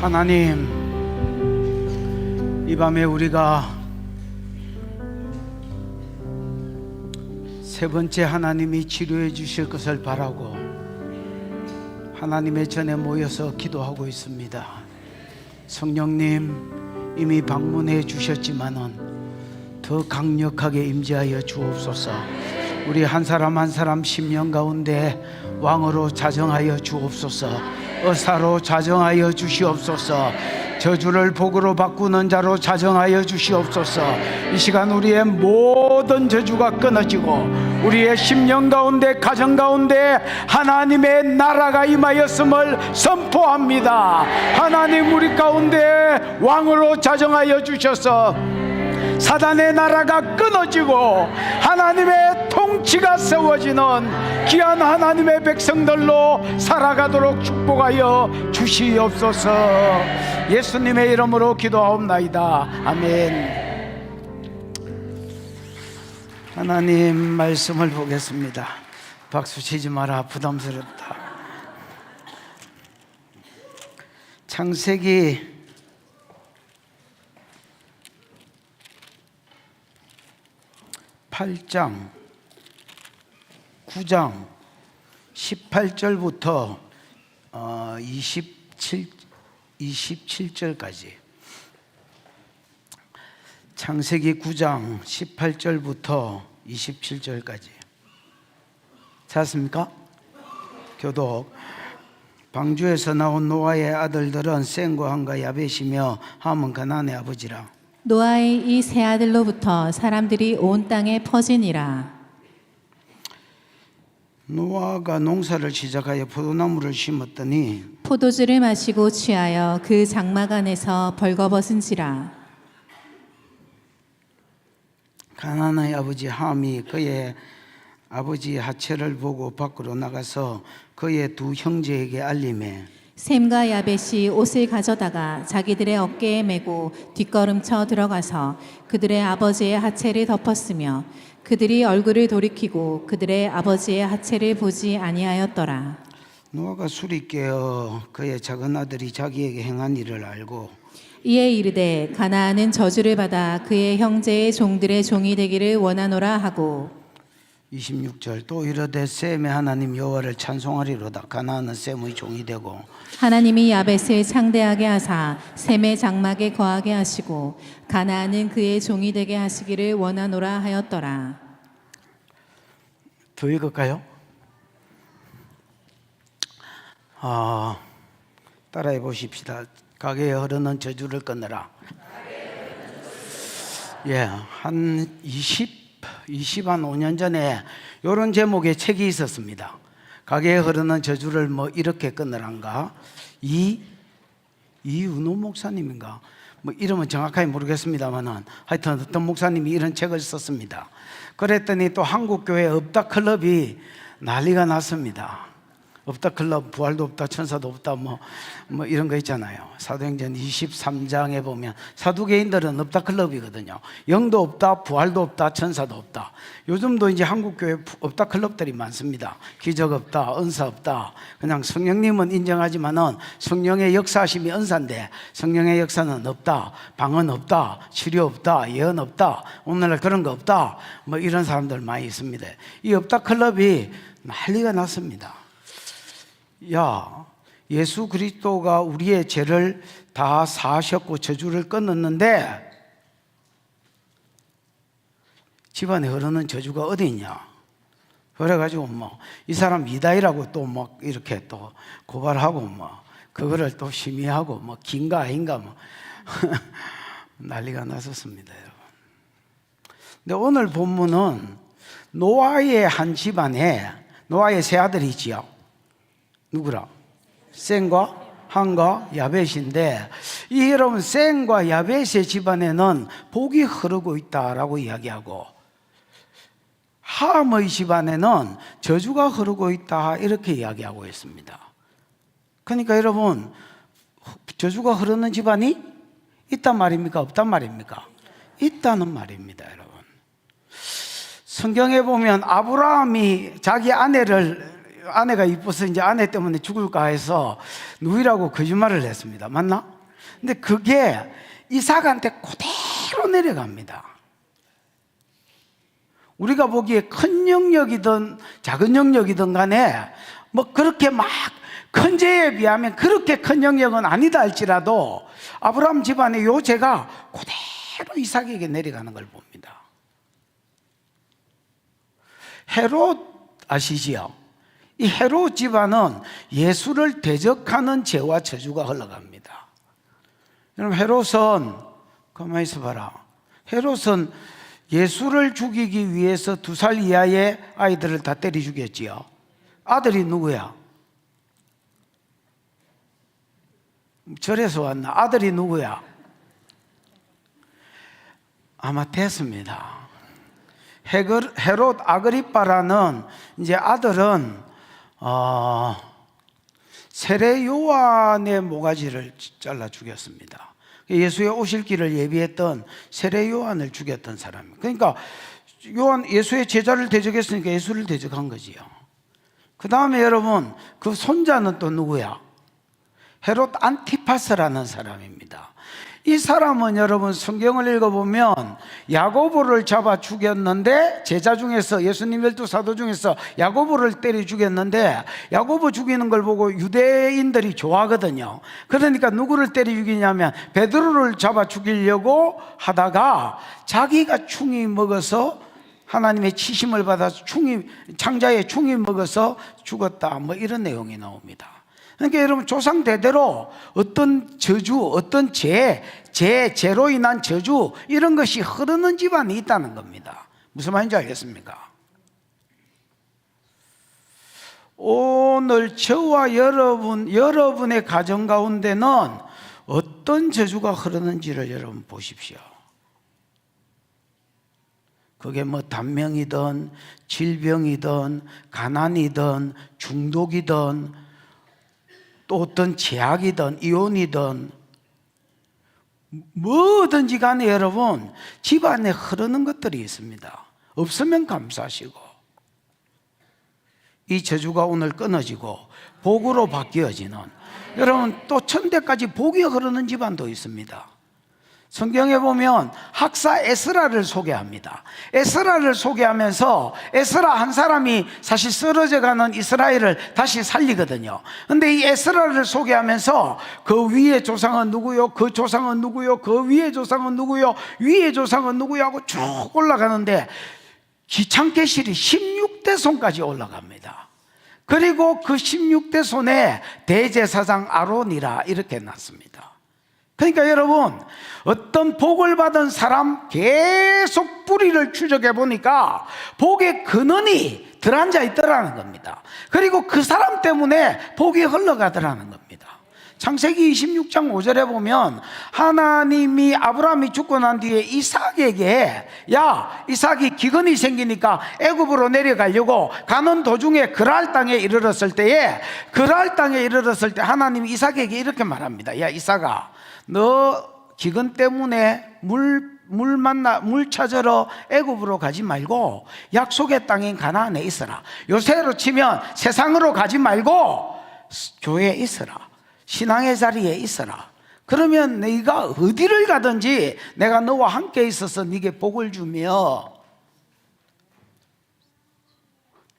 하나님, 이 밤에 우리가 세 번째 하나님이 치료해 주실 것을 바라고 하나님의 전에 모여서 기도하고 있습니다. 성령님, 이미 방문해 주셨지만은 더 강력하게 임재하여 주옵소서. 우리 한 사람 한 사람 심령 가운데 왕으로 자정하여 주옵소서. 의사로 자정하여 주시옵소서. 저주를 복으로 바꾸는 자로 자정하여 주시옵소서. 이 시간 우리의 모든 저주가 끊어지고 우리의 심령 가운데, 가정 가운데 하나님의 나라가 임하였음을 선포합니다. 하나님, 우리 가운데 왕으로 자정하여 주셔서 사단의 나라가 끊어지고 하나님의 통치가 세워지는 귀한 하나님의 백성들로 살아가도록 축복하여 주시옵소서. 예수님의 이름으로 기도하옵나이다. 아멘. 하나님 말씀을 보겠습니다. 박수 치지 마라, 부담스럽다. 창세기 8장 9장 18절부터 27절까지, 창세기 9장 18절부터 27절까지 찾았습니까? 교독. 방주에서 나온 노아의 아들들은 셈과 함과 야벳이며 함은 가나안의 아버지라. 노아의 이 세 아들로부터 사람들이 온 땅에 퍼지니라. 노아가 농사를 시작하여 포도나무를 심었더니 포도주를 마시고 취하여 그 장막 안에서 벌거벗은지라. 가나안의 아버지 함이 그의 아버지 하체를 보고 밖으로 나가서 그의 두 형제에게 알리매 셈과 야벳이 옷을 가져다가 자기들의 어깨에 메고 뒷걸음쳐 들어가서 그들의 아버지의 하체를 덮었으며 그들이 얼굴을 돌이키고 그들의 아버지의 하체를 보지 아니하였더라. 노아가 술이 깨어 그의 작은 아들이 자기에게 행한 일을 알고 이에 이르되 가나안은 저주를 받아 그의 형제의 종들의 종이 되기를 원하노라 하고 26절. 또 이르되 셈의 하나님 여호와를 찬송하리로다. 가나안은 셈의 종이 되고 하나님이 야벳을 창대하게 하사 셈의 장막에 거하게 하시고 가나안은 그의 종이 되게 하시기를 원하노라 하였더라. 더 읽을까요? 따라해 보십시다. 가게에 흐르는 저주를 끊으라. 한 25년 전에 이런 제목의 책이 있었습니다. 가게에 흐르는 저주를 이렇게 끊으란가? 이은호 목사님인가? 이름은 정확하게 모르겠습니다만은 하여튼 어떤 목사님이 이런 책을 썼습니다. 그랬더니 또 한국교회 없다 클럽이 난리가 났습니다. 없다 클럽, 부활도 없다, 천사도 없다, 이런 거 있잖아요. 사도행전 23장에 보면 사두개인들은 없다 클럽이거든요. 영도 없다, 부활도 없다, 천사도 없다. 요즘도 이제 한국교회 없다 클럽들이 많습니다. 기적 없다, 은사 없다. 그냥 성령님은 인정하지만은 성령의 역사심이 은사인데 성령의 역사는 없다, 방언 없다, 치료 없다, 예언 없다, 오늘날 그런 거 없다. 이런 사람들 많이 있습니다. 이 없다 클럽이 난리가 났습니다. 예수 그리스도가 우리의 죄를 다 사하셨고 저주를 끊었는데 집안에 흐르는 저주가 어디 있냐? 그래가지고 이 사람 이다이라고 또 이렇게 또 고발하고 그거를 또 심의하고 긴가 아닌가 난리가 났었습니다, 여러분. 근데 오늘 본문은 노아의 한 집안에 노아의 세 아들이 있지요. 누구라? 셈과 함과 야벳인데, 이 여러분 셈과 야벳의 집안에는 복이 흐르고 있다라고 이야기하고 함의 집안에는 저주가 흐르고 있다 이렇게 이야기하고 있습니다. 그러니까 여러분, 저주가 흐르는 집안이 있단 말입니까? 없단 말입니까? 있다는 말입니다, 여러분. 성경에 보면 아브라함이 자기 아내를 아내가 이뻐서 이제 아내 때문에 죽을까 해서 누이라고 거짓말을 했습니다. 맞나? 근데 그게 이삭한테 그대로 내려갑니다. 우리가 보기에 큰 영역이든 작은 영역이든 간에 뭐 그렇게 막 큰 죄에 비하면 그렇게 큰 영역은 아니다 할지라도 아브라함 집안의 요 죄가 그대로 이삭에게 내려가는 걸 봅니다. 헤롯 아시지요? 이 헤롯 집안은 예수를 대적하는 죄와 저주가 흘러갑니다. 여러분, 헤롯은 가만히 있어봐라. 헤롯은 예수를 죽이기 위해서 2살 이하의 아이들을 다 때려 죽였지요. 아들이 누구야? 절에서 왔나? 아들이 누구야? 아마 됐습니다. 헤롯 아그리빠라는 이제 아들은 세례 요한의 모가지를 잘라 죽였습니다. 예수의 오실 길을 예비했던 세례 요한을 죽였던 사람입니다. 그러니까 예수의 제자를 대적했으니까 예수를 대적한 거지요. 그 다음에 여러분, 그 손자는 또 누구야? 헤롯 안티파스라는 사람입니다. 이 사람은 여러분 성경을 읽어보면 야고보를 잡아 죽였는데, 제자 중에서 예수님 12사도 중에서 야고보를 때려 죽였는데, 야고보 죽이는 걸 보고 유대인들이 좋아하거든요. 그러니까 누구를 때려 죽이냐면 베드로를 잡아 죽이려고 하다가 자기가 충이 먹어서 하나님의 치심을 받아서 창자에 충이 먹어서 죽었다, 뭐 이런 내용이 나옵니다. 그러니까 여러분, 조상 대대로 어떤 저주, 어떤 죄로 인한 저주, 이런 것이 흐르는 집안이 있다는 겁니다. 무슨 말인지 알겠습니까? 오늘 저와 여러분의 가정 가운데는 어떤 저주가 흐르는지를 여러분 보십시오. 그게 뭐 단명이든 질병이든 가난이든 중독이든 또 어떤 제약이든 이혼이든 뭐든지 간에 여러분, 집안에 흐르는 것들이 있습니다. 없으면 감사하시고, 이 저주가 오늘 끊어지고 복으로 바뀌어지는, 여러분 또 천대까지 복이 흐르는 집안도 있습니다. 성경에 보면 학사 에스라를 소개합니다. 에스라를 소개하면서 에스라 한 사람이 사실 쓰러져가는 이스라엘을 다시 살리거든요. 근데 이 에스라를 소개하면서 그 위의 조상은 누구요? 그 조상은 누구요? 그 위의 조상은 누구요? 위의 조상은 누구요? 하고 쭉 올라가는데 기창 계실이 16대 손까지 올라갑니다. 그리고 그 16대 손에 대제사장 아론이라 이렇게 났습니다. 그러니까 여러분, 어떤 복을 받은 사람 계속 뿌리를 추적해 보니까 복의 근원이 들어앉아 있더라는 겁니다. 그리고 그 사람 때문에 복이 흘러가더라는 겁니다. 창세기 26장 5절에 보면 하나님이 아브라함이 죽고 난 뒤에 이삭에게, 야, 이삭이 기근이 생기니까 애굽으로 내려가려고 가는 도중에 그랄 땅에 이르렀을 때에, 하나님이 이삭에게 이렇게 말합니다. 야, 이삭아, 너 기근 때문에 물 찾으러 애굽으로 가지 말고 약속의 땅인 가나안에 있어라. 요새로 치면 세상으로 가지 말고 교회에 있어라. 신앙의 자리에 있어라. 그러면 네가 어디를 가든지 내가 너와 함께 있어서 네게 복을 주며,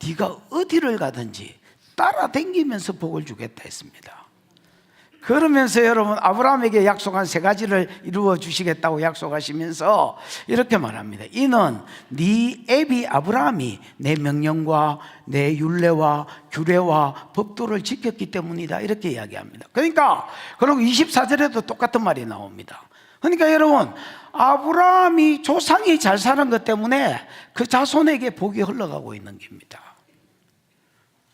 네가 어디를 가든지 따라다니면서 복을 주겠다 했습니다. 그러면서 여러분, 아브라함에게 약속한 3가지를 이루어 주시겠다고 약속하시면서 이렇게 말합니다. 이는 네 애비 아브라함이 내 명령과 내 율례와 규례와 법도를 지켰기 때문이다, 이렇게 이야기합니다. 그러니까 그리고 24절에도 똑같은 말이 나옵니다. 그러니까 여러분, 아브라함이 조상이 잘 사는 것 때문에 그 자손에게 복이 흘러가고 있는 겁니다.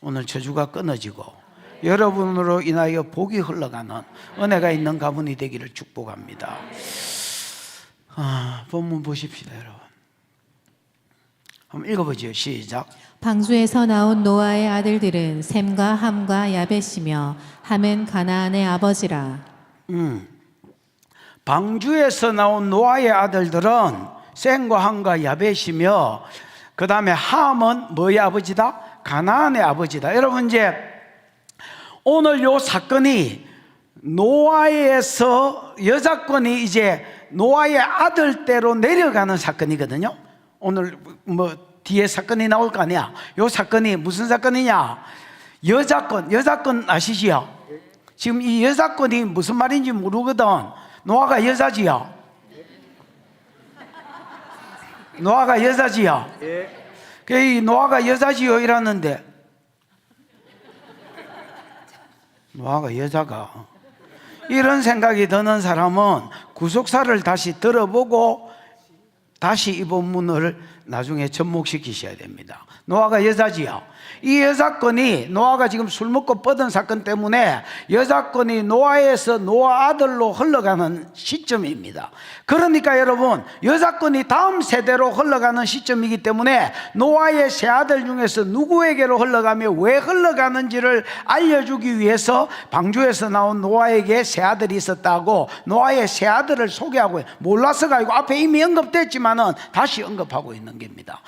오늘 저주가 끊어지고 여러분으로 인하여 복이 흘러가는 은혜가 있는 가문이 되기를 축복합니다. 본문 보십시다, 여러분. 한번 읽어보죠. 시작. 방주에서 나온 노아의 아들들은 셈과 함과 야벳이며 함은 가나안의 아버지라. 방주에서 나온 노아의 아들들은 셈과 함과 야벳이며, 그 다음에 함은 뭐의 아버지다? 가나안의 아버지다. 여러분, 이제 오늘 요 사건이 노아에서 여자권이 이제 노아의 아들 때로 내려가는 사건이거든요. 오늘 뭐 뒤에 사건이 나올 거 아니야. 요 사건이 무슨 사건이냐? 여자권 아시지요? 지금 이 여자권이 무슨 말인지 모르거든. 노아가 여자지요. 노아가 여자지요. 이 노아가 여자지요 이러는데, 노아가 여자가, 이런 생각이 드는 사람은 구속사를 다시 들어보고 다시 이 본문을 나중에 접목시키셔야 됩니다. 노아가 여자지요. 이 여자권이, 노아가 지금 술 먹고 뻗은 사건 때문에 여자권이 노아에서 노아 아들로 흘러가는 시점입니다. 그러니까 여러분, 여자권이 다음 세대로 흘러가는 시점이기 때문에 노아의 세 아들 중에서 누구에게로 흘러가며 왜 흘러가는지를 알려주기 위해서 방주에서 나온 노아에게 세 아들이 있었다고 노아의 세 아들을 소개하고, 몰라서 가지고 앞에 이미 언급됐지만은 다시 언급하고 있는 겁니다.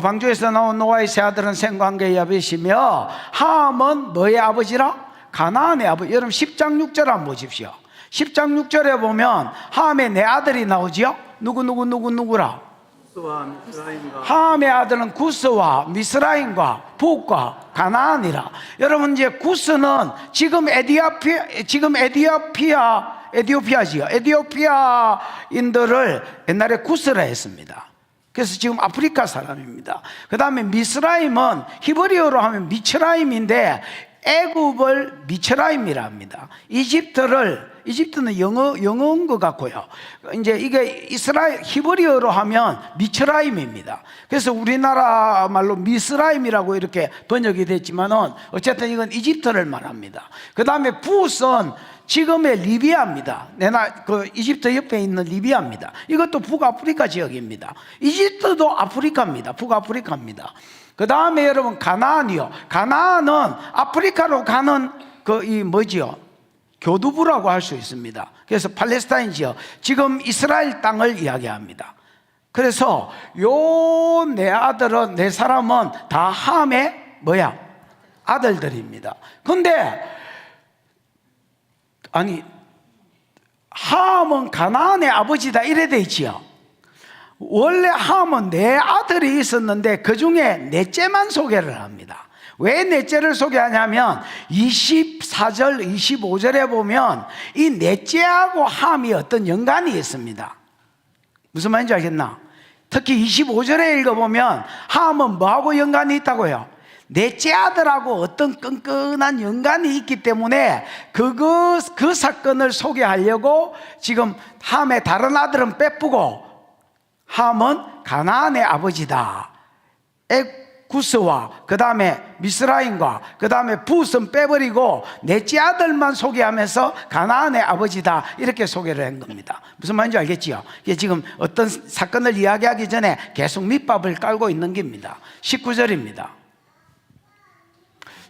방주에서 나온 노아의 세 아들은 생관계 야벳이며, 함은 뭐의 아버지라? 가나안의 아버지. 여러분 10장 6절 한번 보십시오. 10장 6절에 보면 함의 네 아들이 나오지요. 누구라? 함의 아들은 구스와 미스라임과 북과 가나안이라. 여러분, 이제 구스는 지금 에디오피아지요. 에디오피아인들을 옛날에 구스라 했습니다. 그래서 지금 아프리카 사람입니다. 그 다음에 미스라임은 히브리어로 하면 미츠라임인데 애굽을 미츠라임이라 합니다. 이집트는 영어인 것 같고요. 이제 이게 히브리어로 하면 미츠라임입니다. 그래서 우리나라 말로 미스라임이라고 이렇게 번역이 됐지만은 어쨌든 이건 이집트를 말합니다. 그 다음에 붓은 지금의 리비아입니다. 이집트 옆에 있는 리비아입니다. 이것도 북아프리카 지역입니다. 이집트도 아프리카입니다. 북아프리카입니다. 그 다음에 여러분 가나안이요. 가나안은 아프리카로 가는 교두부라고 할 수 있습니다. 그래서 팔레스타인 지역, 지금 이스라엘 땅을 이야기합니다. 그래서 요 네 사람은 다 함의 아들들입니다. 근데 함은 가나안의 아버지다 이래 돼 있지요. 원래 함은 네 아들이 있었는데 그 중에 넷째만 소개를 합니다. 왜 넷째를 소개하냐면 24절 25절에 보면 이 넷째하고 함이 어떤 연관이 있습니다. 무슨 말인지 알겠나? 특히 25절에 읽어보면 함은 뭐하고 연관이 있다고요? 넷째 아들하고 어떤 끈끈한 연관이 있기 때문에 그 사건을 소개하려고 지금 함의 다른 아들은 빼쁘고 함은 가나안의 아버지다. 구스와 그 다음에 미스라임과 그 다음에 붓은 빼버리고 넷째 아들만 소개하면서 가나안의 아버지다 이렇게 소개를 한 겁니다. 무슨 말인지 알겠지요? 이게 지금 어떤 사건을 이야기하기 전에 계속 밑밥을 깔고 있는 겁니다. 19절입니다.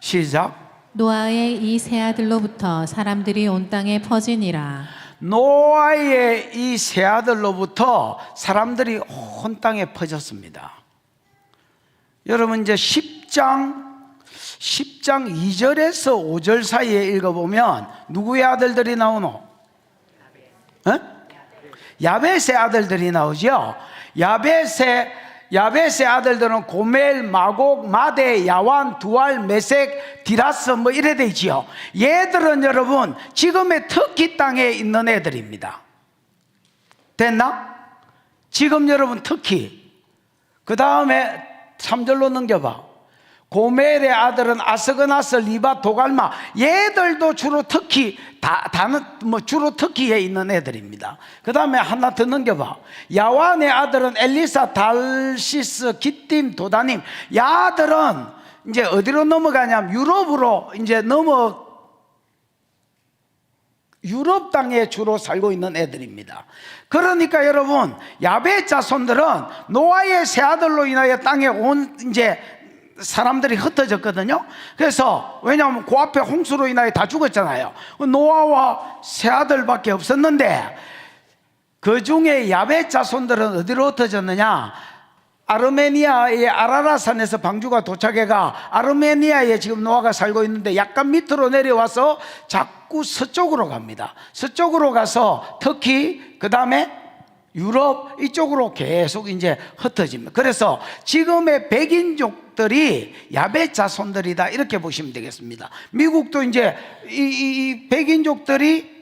시작. 노아의 이 세 아들로부터 사람들이 온 땅에 퍼지니라. 노아의 이 세 아들로부터 사람들이 온 땅에 퍼졌습니다. 여러분 이제 10장 2절에서 5절 사이에 읽어보면 누구의 아들들이 나오노? 야벳의 아들들이 나오죠. 야벳의 아들들은 고멜, 마곡, 마데, 야완, 두알, 메색, 디라스 뭐 이래 돼 있지요. 얘들은 여러분 지금의 터키 땅에 있는 애들입니다. 됐나? 지금 여러분 터키. 그 다음에 3절로 넘겨봐. 고멜의 아들은 아스그나스, 리바, 도갈마. 얘들도 주로 터키, 주로 터키에 있는 애들입니다. 그 다음에 하나 더 넘겨봐. 야완의 아들은 엘리사, 달시스, 기띔, 도다님. 야들은 이제 어디로 넘어가냐면 유럽으로 이제 유럽 땅에 주로 살고 있는 애들입니다. 그러니까 여러분 야벳 자손들은 노아의 세 아들로 인하여 땅에 온 이제 사람들이 흩어졌거든요. 그래서 왜냐하면 그 앞에 홍수로 인하여 다 죽었잖아요. 노아와 세 아들밖에 없었는데 그 중에 야벳 자손들은 어디로 흩어졌느냐? 아르메니아의 아라라산에서 방주가 도착해가 아르메니아에 지금 노아가 살고 있는데 약간 밑으로 내려와서 자꾸 서쪽으로 갑니다. 서쪽으로 가서 터키, 그 다음에 유럽 이쪽으로 계속 이제 흩어집니다. 그래서 지금의 백인족들이 야벳 자손들이다 이렇게 보시면 되겠습니다. 미국도 이제 이 백인족들이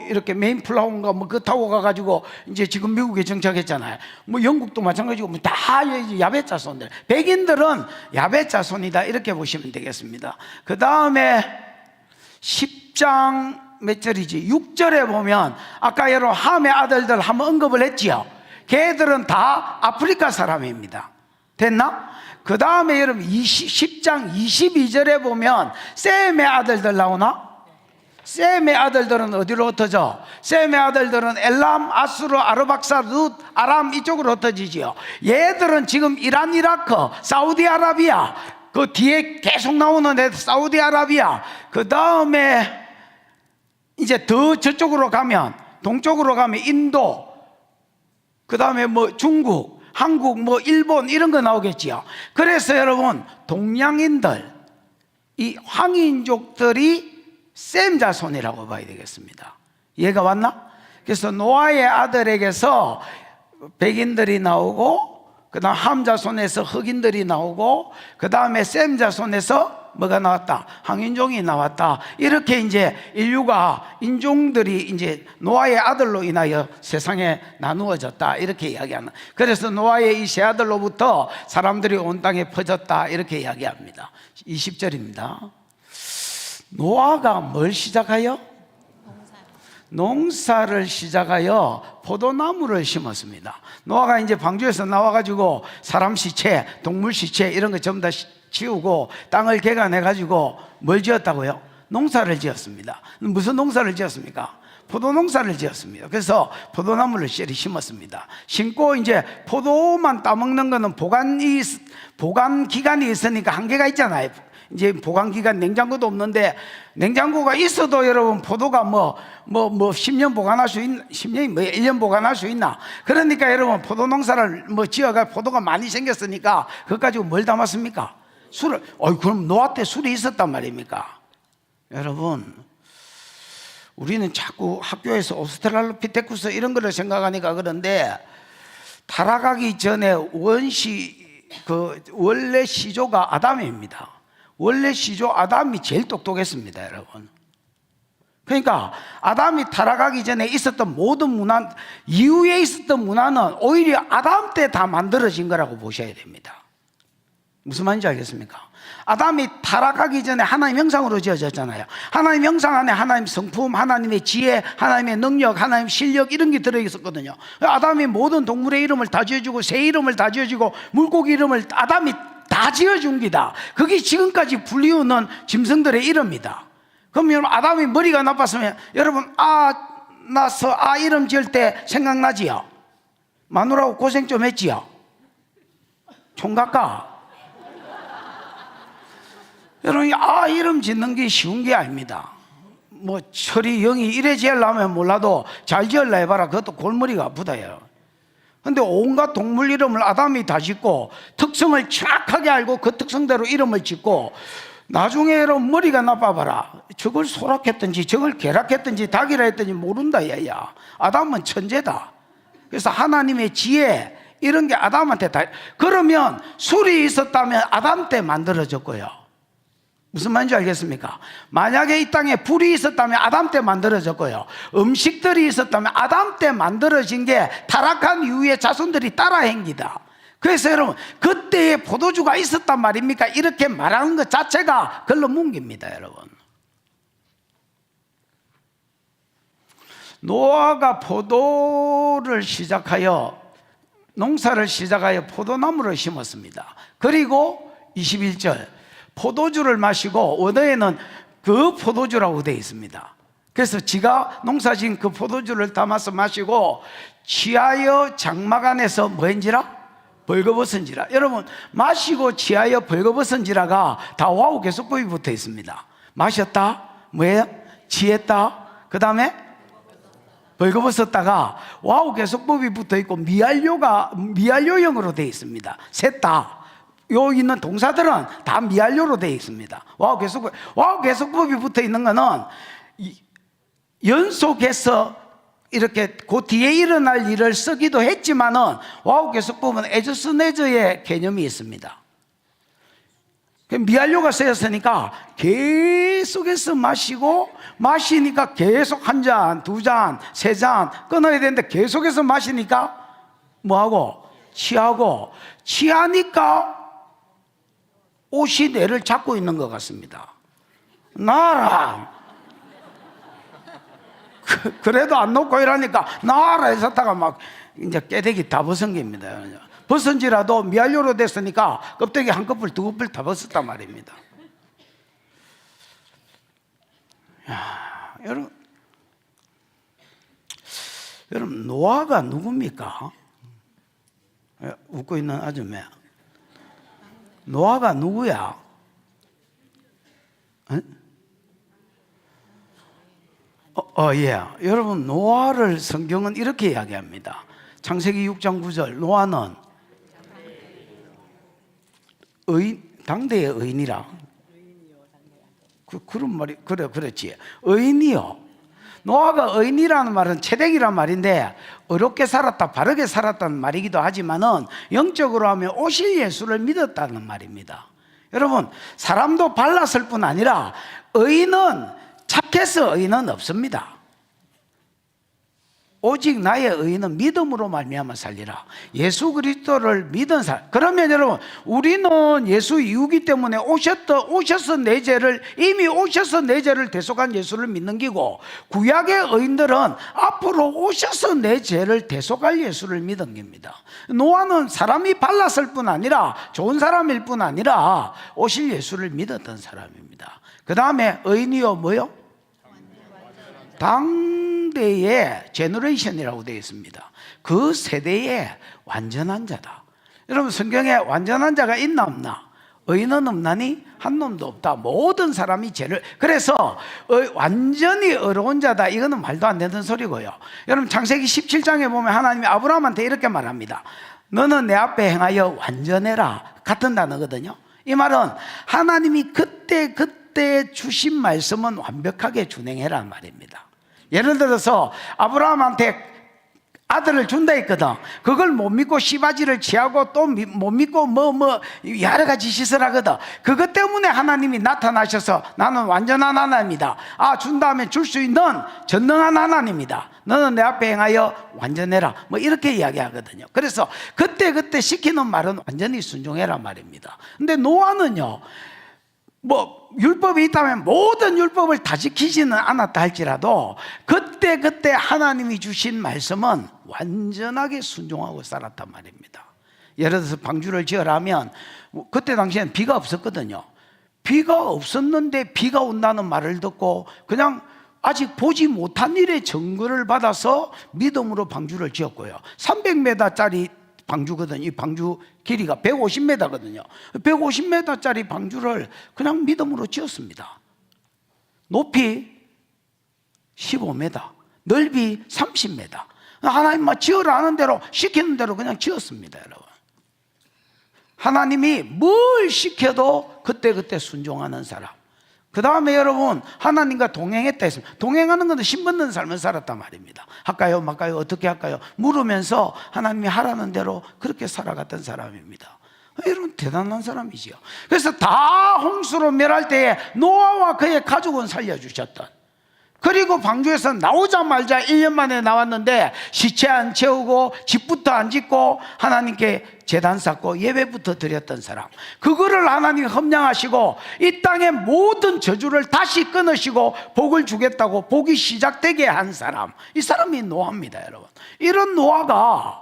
이렇게 메인플라운가 그거 타고 가가지고 이제 지금 미국에 정착했잖아요. 영국도 마찬가지고 다 야벳 자손들. 백인들은 야벳 자손이다 이렇게 보시면 되겠습니다. 그 다음에 10장 몇 절이지? 6절에 보면 아까 여러분 함의 아들들 한번 언급을 했지요. 걔들은 다 아프리카 사람입니다. 됐나? 그 다음에 여러분 10장 22절에 보면 셈의 아들들 나오나? 셈의 아들들은 어디로 흩어져? 셈의 아들들은 엘람, 아수르, 아르박사, 룻, 아람 이쪽으로 흩어지지요. 얘들은 지금 이란, 이라크, 사우디아라비아 그 뒤에 계속 나오는 애들 사우디아라비아, 그 다음에 이제 더 저쪽으로 가면 동쪽으로 가면 인도, 그 다음에 중국, 한국, 일본 이런 거 나오겠지요. 그래서 여러분 동양인들, 이 황인족들이 셈 자손이라고 봐야 되겠습니다. 이해가 왔나? 그래서 노아의 아들에게서 백인들이 나오고, 그 다음 함 자손에서 흑인들이 나오고, 그 다음에 셈 자손에서 뭐가 나왔다? 황인종이 나왔다. 이렇게 이제 인류가, 인종들이 이제 노아의 아들로 인하여 세상에 나누어졌다. 이렇게 이야기하는. 그래서 노아의 이 세 아들로부터 사람들이 온 땅에 퍼졌다. 이렇게 이야기합니다. 20절입니다. 노아가 뭘 시작하여? 농사를 시작하여 포도나무를 심었습니다. 노아가 이제 방주에서 나와가지고 사람 시체, 동물 시체 이런 거 전부 다 치우고 땅을 개간해가지고 뭘 지었다고요? 농사를 지었습니다. 무슨 농사를 지었습니까? 포도농사를 지었습니다. 그래서 포도나무를 심었습니다. 심고 이제 포도만 따먹는 거는 보관 기간이 있으니까 한계가 있잖아요. 이제 보관기간 냉장고도 없는데, 냉장고가 있어도 여러분 포도가 10년 보관할 수 있나? 10년이 1년 보관할 수 있나? 그러니까 여러분 포도 농사를 지어가 포도가 많이 생겼으니까 그거 가지고 뭘 담았습니까? 술을. 그럼 노아 때 술이 있었단 말입니까? 여러분, 우리는 자꾸 학교에서 오스트랄로피테쿠스 이런 거를 생각하니까 그런데, 타락하기 전에 원래 시조가 아담입니다. 원래 시조 아담이 제일 똑똑했습니다, 여러분. 그러니까 아담이 타락하기 전에 있었던 모든 문화, 이후에 있었던 문화는 오히려 아담 때 다 만들어진 거라고 보셔야 됩니다. 무슨 말인지 알겠습니까? 아담이 타락하기 전에 하나님 형상으로 지어졌잖아요. 하나님 형상 안에 하나님 성품, 하나님의 지혜, 하나님의 능력, 하나님 실력 이런 게 들어있었거든요. 아담이 모든 동물의 이름을 다 지어주고 새 이름을 다 지어주고 물고기 이름을 아담이 다 지어준 기다. 그게 지금까지 불리우는 짐승들의 이름이다. 그럼 여러분, 아담이 머리가 나빴으면 여러분 나서 이름 지을 때 생각나지요? 마누라하고 고생 좀 했지요? 총각가. 여러분, 이름 짓는 게 쉬운 게 아닙니다. 철이 영이 이래 지으려면 몰라도 잘 지으려 해봐라. 그것도 골머리가 아프다요. 근데 온갖 동물 이름을 아담이 다 짓고 특성을 정확하게 알고 그 특성대로 이름을 짓고, 나중에 여러분 머리가 나빠봐라. 저걸 소락했든지 저걸 계락했든지 닭이라 했든지 모른다 얘야. 아담은 천재다. 그래서 하나님의 지혜 이런 게 아담한테 다. 그러면 술이 있었다면 아담 때 만들어졌고요. 무슨 말인지 알겠습니까? 만약에 이 땅에 불이 있었다면 아담 때 만들어졌고요. 음식들이 있었다면 아담 때 만들어진 게 타락한 이후에 자손들이 따라 행기다. 그래서 여러분, 그때의 포도주가 있었단 말입니까? 이렇게 말하는 것 자체가 글로 뭉깁니다, 여러분. 노아가 포도를 시작하여, 농사를 시작하여 포도나무를 심었습니다. 그리고 21절, 포도주를 마시고, 원어에는 그 포도주라고 되어 있습니다. 그래서 지가 농사진 그 포도주를 담아서 마시고 취하여 장막 안에서 뭐인지라? 벌거벗은지라. 여러분, 마시고 취하여 벌거벗은지라가 다 와우 계속법이 붙어 있습니다. 마셨다, 뭐예요? 취했다, 그 다음에 벌거벗었다가 와우 계속법이 붙어 있고 미완료형으로 되어 있습니다. 셋 다. 요 있는 동사들은 다 미완료로 되어 있습니다. 와우 계속법이 붙어 있는 거는 연속해서 이렇게 그 뒤에 일어날 일을 쓰기도 했지만은 와우 계속법은 에저스 네저의 개념이 있습니다. 미완료가 쓰였으니까 계속해서 마시니까 계속 한 잔, 두 잔, 세 잔 끊어야 되는데 계속해서 마시니까 뭐하고? 취하니까 옷이 뇌를 잡고 있는 것 같습니다. 나라. 그래도 안 놓고 이러니까 나라 했었다가 막 이제 깨대기 다 벗은 겁니다. 벗은지라도 미완료로 됐으니까 껍데기 한 커플 두 커플 다 벗었단 말입니다. 야, 여러분 노아가 누굽니까? 웃고 있는 아줌마. 노아가 누구야? 예. 여러분 노아를 성경은 이렇게 이야기합니다. 창세기 6장 9절 노아는 당대의 의인이라. 그런 말이 그렇지. 의인이요. 노아가 의인이라는 말은 채택이란 말인데 어렵게 살았다, 바르게 살았다는 말이기도 하지만은 영적으로 하면 오실 예수를 믿었다는 말입니다. 여러분 사람도 발랐을 뿐 아니라 의인은 착해서 의인은 없습니다. 오직 나의 의인은 믿음으로 말미암아 살리라. 예수 그리스도를 믿은 사람. 그러면 여러분 우리는 예수 이후기 때문에 오셔서 내 죄를 이미 오셔서 내 죄를 대속한 예수를 믿는 기고, 구약의 의인들은 앞으로 오셔서 내 죄를 대속할 예수를 믿은 겁니다. 노아는 사람이 발랐을 뿐 아니라 좋은 사람일 뿐 아니라 오실 예수를 믿었던 사람입니다. 그 다음에 의인이요 뭐요? 당대의 제너레이션이라고 되어 있습니다. 그 세대의 완전한 자다. 여러분 성경에 완전한 자가 있나 없나? 의인은 없나니 한 놈도 없다. 모든 사람이 죄를. 그래서 완전히 의로운 자다, 이거는 말도 안 되는 소리고요. 여러분 창세기 17장에 보면 하나님이 아브라함한테 이렇게 말합니다. 너는 내 앞에 행하여 완전해라. 같은 단어거든요. 이 말은 하나님이 그때 주신 말씀은 완벽하게 준행해라는 말입니다. 예를 들어서 아브라함한테 아들을 준다 했거든. 그걸 못 믿고 씨바지를 취하고 또 못 믿고 여러 가지 짓을 하거든. 그것 때문에 하나님이 나타나셔서 나는 완전한 하나님이다. 준다면 줄 수 있는 전능한 하나님이다. 너는 내 앞에 행하여 완전해라. 이렇게 이야기하거든요. 그래서 그때 시키는 말은 완전히 순종해라 말입니다. 근데 노아는요, 율법이 있다면 모든 율법을 다 지키지는 않았다 할지라도 그때 하나님이 주신 말씀은 완전하게 순종하고 살았단 말입니다. 예를 들어서 방주를 지으라 하면 그때 당시에는 비가 없었거든요. 비가 없었는데 비가 온다는 말을 듣고 그냥 아직 보지 못한 일의 증거를 받아서 믿음으로 방주를 지었고요. 300m짜리 방주거든요. 이 방주 길이가 150m거든요. 150m짜리 방주를 그냥 믿음으로 지었습니다. 높이 15m, 넓이 30m. 하나님 지으라 하는 대로, 시키는 대로 그냥 지었습니다, 여러분. 하나님이 뭘 시켜도 그때 순종하는 사람. 그 다음에 여러분 하나님과 동행했다 했습니다. 동행하는 것은 신받는 삶을 살았단 말입니다. 할까요 말까요 어떻게 할까요 물으면서 하나님이 하라는 대로 그렇게 살아갔던 사람입니다. 여러분 대단한 사람이지요. 그래서 다 홍수로 멸할 때에 노아와 그의 가족은 살려주셨던, 그리고 방주에서 나오자마자 1년 만에 나왔는데 시체 안 채우고 집부터 안 짓고 하나님께 제단 쌓고 예배부터 드렸던 사람, 그거를 하나님이 험량하시고 이 땅의 모든 저주를 다시 끊으시고 복을 주겠다고 복이 시작되게 한 사람, 이 사람이 노아입니다. 여러분 이런 노아가,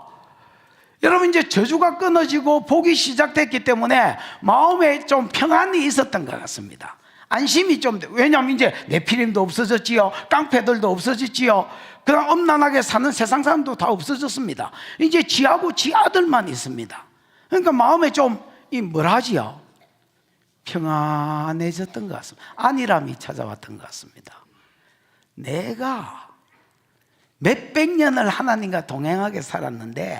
여러분 이제 저주가 끊어지고 복이 시작됐기 때문에 마음에 좀 평안이 있었던 것 같습니다. 안심이 좀, 왜냐하면 이제 네피림도 없어졌지요, 깡패들도 없어졌지요, 그냥 엄난하게 사는 세상 사람도 다 없어졌습니다. 이제 지하고 지 아들만 있습니다. 그러니까 마음에 좀 뭐라지요, 평안해졌던 것 같습니다. 안일함이 찾아왔던 것 같습니다. 내가 몇백 년을 하나님과 동행하게 살았는데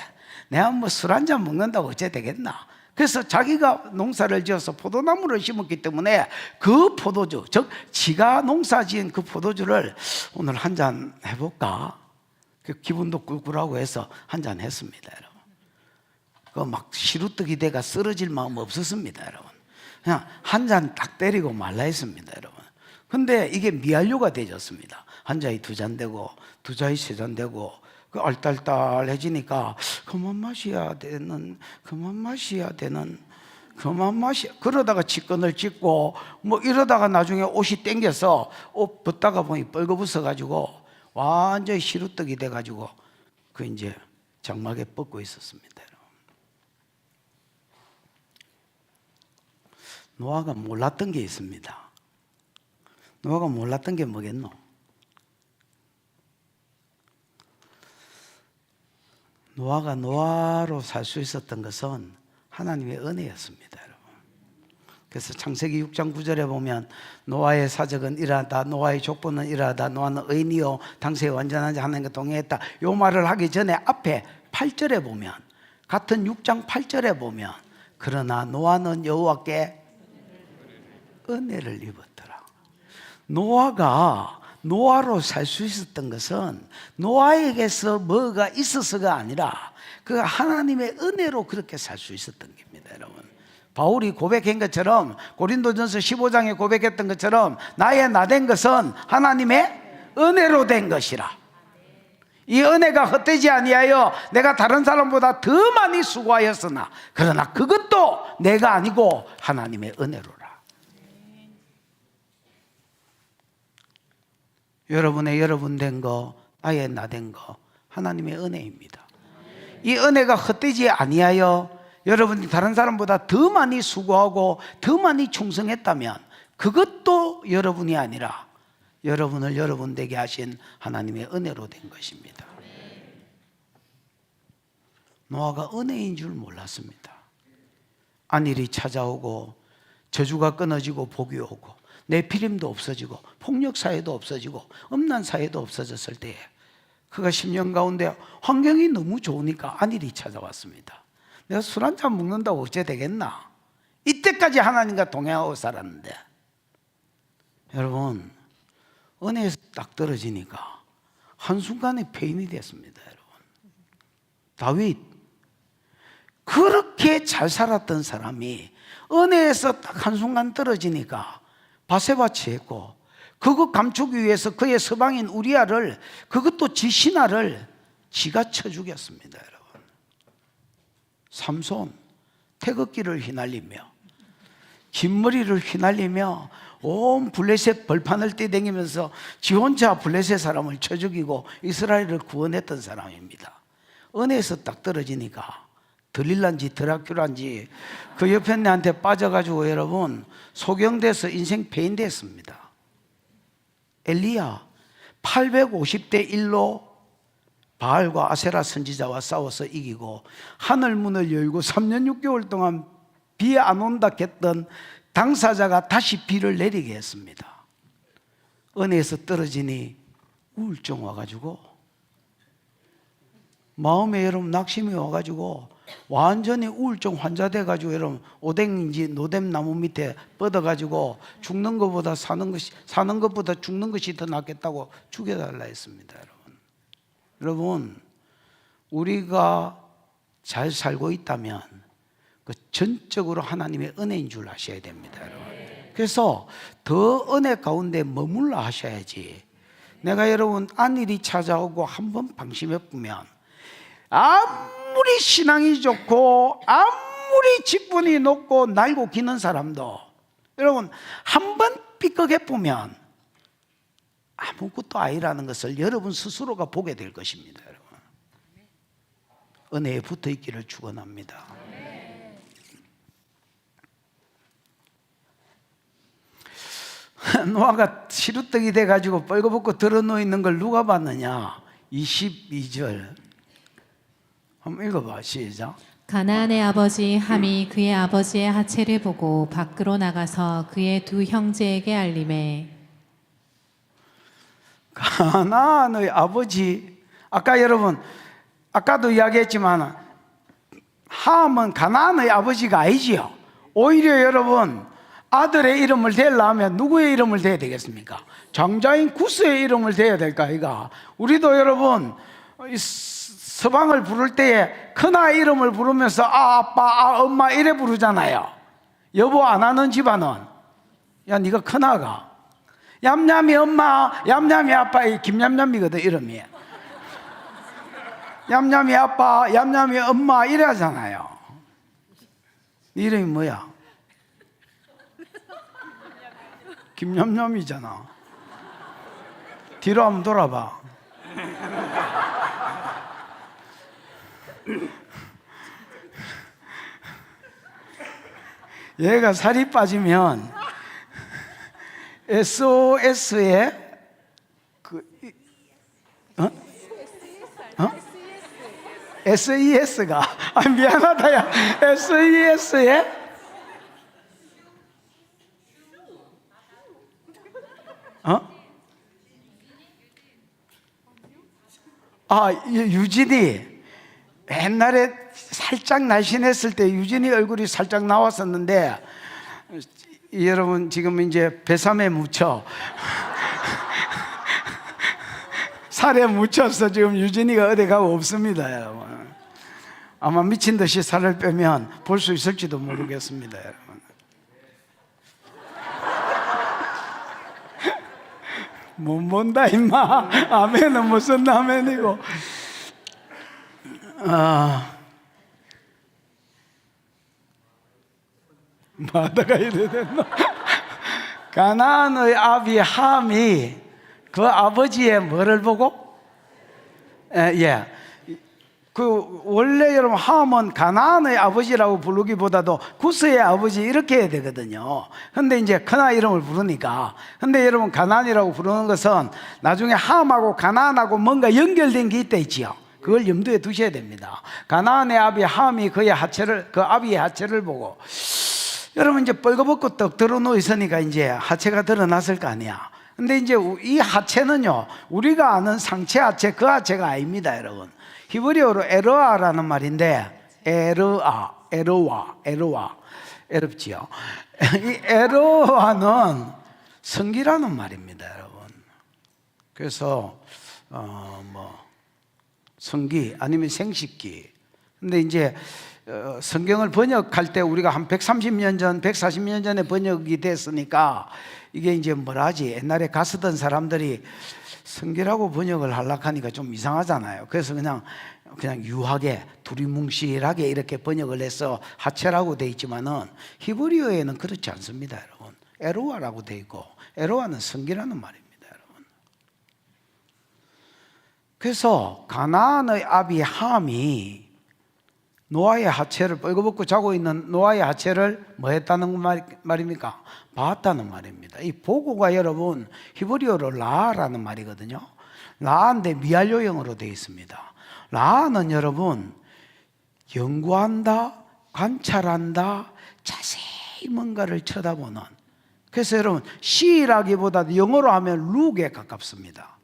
내가 뭐 술 한잔 먹는다고 어째 되겠나? 그래서 자기가 농사를 지어서 포도나무를 심었기 때문에 그 포도주, 즉 지가 농사 지은 그 포도주를 오늘 한잔 해볼까? 기분도 꿀꿀하고 해서 한잔 했습니다, 여러분. 막 시루떡이 돼가 쓰러질 마음 없었습니다, 여러분. 그냥 한 잔 딱 때리고 말라 했습니다, 여러분. 근데 이게 미완료가 되졌습니다. 한 잔이 두 잔 되고 두 잔이 세 잔 되고 그 알딸딸해지니까 그만 마셔야 되는 그러다가 직권을 찍고 뭐 이러다가 나중에 옷이 땡겨서 옷 벗다가 보니 뻘거벗어 가지고 완전히 시루떡이 돼 가지고 그 이제 장막에 뻗고 있었습니다. 노아가 몰랐던 게 있습니다. 노아가 몰랐던 게 뭐겠노? 노아가 노아로 살 수 있었던 것은 하나님의 은혜였습니다, 여러분. 그래서 창세기 6장 9절에 보면 노아의 사적은 이러하다, 노아의 족보는 이러하다, 노아는 의인이요 당시에 완전한 자 하나님과 동행했다. 요 말을 하기 전에 앞에 8절에 보면, 같은 6장 8절에 보면, 그러나 노아는 여호와께 은혜를 입었더라. 노아가 노아로 살 수 있었던 것은 노아에게서 뭐가 있어서가 아니라 그 하나님의 은혜로 그렇게 살 수 있었던 겁니다, 여러분. 바울이 고백한 것처럼, 고린도전서 15장에 고백했던 것처럼, 나의 나된 것은 하나님의 은혜로 된 것이라. 이 은혜가 헛되지 아니하여 내가 다른 사람보다 더 많이 수고하였으나 그러나 그것도 내가 아니고 하나님의 은혜로라. 여러분의 여러분 된 거, 나의 나 된 거 하나님의 은혜입니다. 이 은혜가 헛되지 아니하여 여러분이 다른 사람보다 더 많이 수고하고 더 많이 충성했다면 그것도 여러분이 아니라 여러분을 여러분 되게 하신 하나님의 은혜로 된 것입니다. 노아가 은혜인 줄 몰랐습니다. 안일이 찾아오고 저주가 끊어지고 복이 오고 내피림도 없어지고 폭력 사회도 없어지고 음란 사회도 없어졌을 때에 그가 10년 가운데 환경이 너무 좋으니까 안일이 찾아왔습니다. 내가 술 한잔 먹는다고 어째 되겠나? 이때까지 하나님과 동행하고 살았는데, 여러분 은혜에서 딱 떨어지니까 한순간에 폐인이 됐습니다. 여러분, 다윗 그렇게 잘 살았던 사람이 은혜에서 딱 한순간 떨어지니까 바세바 취했고, 그것 감추기 위해서 그의 서방인 우리아를, 그것도 지 신하를 지가 쳐 죽였습니다. 여러분, 삼손 태극기를 휘날리며 긴 머리를 휘날리며 온 블레셋 벌판을 뛰다니면서 지 혼자 블레셋 사람을 쳐 죽이고 이스라엘을 구원했던 사람입니다. 은혜에서 딱 떨어지니까 들릴란지 드라큘란지 그 옆에 내한테 빠져가지고 여러분 소경돼서 인생 폐인됐습니다. 엘리야 850대 1로 바알과 아세라 선지자와 싸워서 이기고 하늘 문을 열고 3년 6개월 동안 비 안 온다 했던 당사자가 다시 비를 내리게 했습니다. 은혜에서 떨어지니 우울증 와가지고 마음에 여러분 낙심이 와가지고 완전히 우울증 환자 돼가지고 여러분 오뎅인지 노뎀나무 밑에 뻗어가지고 죽는 것보다 사는 것보다 죽는 것이 더 낫겠다고 죽여달라 했습니다. 여러분 우리가 잘 살고 있다면 그 전적으로 하나님의 은혜인 줄 아셔야 됩니다. 여러분. 그래서 더 은혜 가운데 머물러 하셔야지. 내가 여러분 안일이 찾아오고 한번 방심해 보면 아무리 신앙이 좋고 아무리 직분이 높고 날고 기는 사람도 여러분 한번 삐걱해 보면 아무것도 아니라는 것을 여러분 스스로가 보게 될 것입니다. 여러분. 은혜에 붙어 있기를 축원합니다. 노아가 시루떡이 돼가지고 뻘거벗고 드러누워 있는 걸 누가 봤느냐? 22절 한번 읽어봐. 시작. 가나안의 아버지 함이 그의 아버지의 하체를 보고 밖으로 나가서 그의 두 형제에게 알림해. 가나안의 아버지 아까 여러분, 아까도 이야기했지만 함은 가나안의 아버지가 아니지요. 오히려 여러분, 아들의 이름을 대려면 누구의 이름을 대야 되겠습니까? 장자인 구스의 이름을 대야 될까 이가. 우리도 여러분 서방을 부를 때에 큰아이 이름을 부르면서 아빠 엄마 이래 부르잖아요. 여보 안 하는 집안은 야 네가 큰아가 얌얌이 엄마 얌얌이 아빠, 이 김얌얌이거든 이름이. 얌얌이 아빠 얌얌이 엄마 이래 하잖아요. 네 이름이 뭐야? 김얌얌이잖아. 뒤로 한번 돌아봐. 얘가 살이 빠지면 SOS에 SES가 미안하다 야 SES에 유진이 옛날에 살짝 날씬했을 때 유진이 얼굴이 살짝 나왔었는데 여러분 지금 이제 뱃삼에 묻혀 살에 묻혀서 지금 유진이가 어디 가고 없습니다 여러분. 아마 미친 듯이 살을 빼면 볼 수 있을지도 모르겠습니다 여러분. 못 본다 임마. 아멘은 무슨 아멘이고. 마다가 이래 됐나? 가나안의 아비 함이 그 아버지의 뭐를 보고? 그 원래 여러분 함은 가나안의 아버지라고 부르기보다도 구스의 아버지 이렇게 해야 되거든요. 근데 이제 큰아이 이름을 부르니까. 근데 여러분 가나안이라고 부르는 것은 나중에 함하고 가나안하고 뭔가 연결된 게 있다 있지요. 그걸 염두에 두셔야 됩니다. 가나안의 아비 함이 그 아비의 하체를 보고 여러분 이제 뻘거벗고 떡 들어놓여 있으니까 이제 하체가 드러났을 거 아니야. 근데 이제 이 하체는요 우리가 아는 상체 하체 그 하체가 아닙니다 여러분. 히브리어로 에르아라는 말인데 에르와 어렵지요. 이 에르아는 성기라는 말입니다 여러분. 그래서 성기 아니면 생식기. 근데 이제 성경을 번역할 때 우리가 한 130년 전, 140년 전에 번역이 됐으니까 이게 이제 뭐라 하지? 옛날에 가쓰던 사람들이 성기라고 번역을 하려고 하니까 좀 이상하잖아요. 그래서 그냥 유하게 두리뭉실하게 이렇게 번역을 해서 하체라고 돼 있지만은 히브리어에는 그렇지 않습니다, 여러분. 에로아라고 돼 있고 에로아는 성기라는 말입니다, 여러분. 그래서 가나안의 아비 함이 노아의 하체를 뻘거벗고 자고 있는 노아의 하체를 뭐 했다는 말입니까? 봤다는 말입니다. 이 보고가 여러분 히브리어로 라라는 말이거든요. 라인데 미완료형으로 되어 있습니다. 라는 여러분 연구한다, 관찰한다, 자세히 뭔가를 쳐다보는. 그래서 여러분 시라기보다도 영어로 하면 룩에 가깝습니다.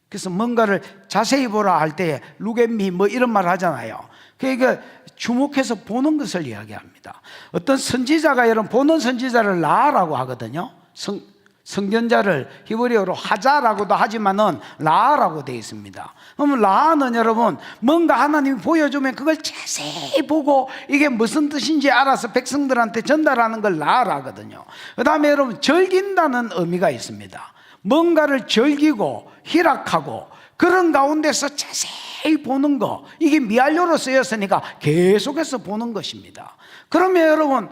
그래서 뭔가를 자세히 보라 할 때 look at me 뭐 이런 말 하잖아요. 그러니까 주목해서 보는 것을 이야기합니다. 어떤 선지자가 여러분 보는 선지자를 라라고 하거든요. 선견자를 히브리어로 하자라고도 하지만은 라라고 되어 있습니다. 그러면 라는 여러분 뭔가 하나님이 보여주면 그걸 자세히 보고 이게 무슨 뜻인지 알아서 백성들한테 전달하는 걸 라라거든요. 그 다음에 여러분 즐긴다는 의미가 있습니다. 뭔가를 즐기고 희락하고 그런 가운데서 자세히 보는 거, 이게 미완료로 쓰였으니까 계속해서 보는 것입니다. 그러면 여러분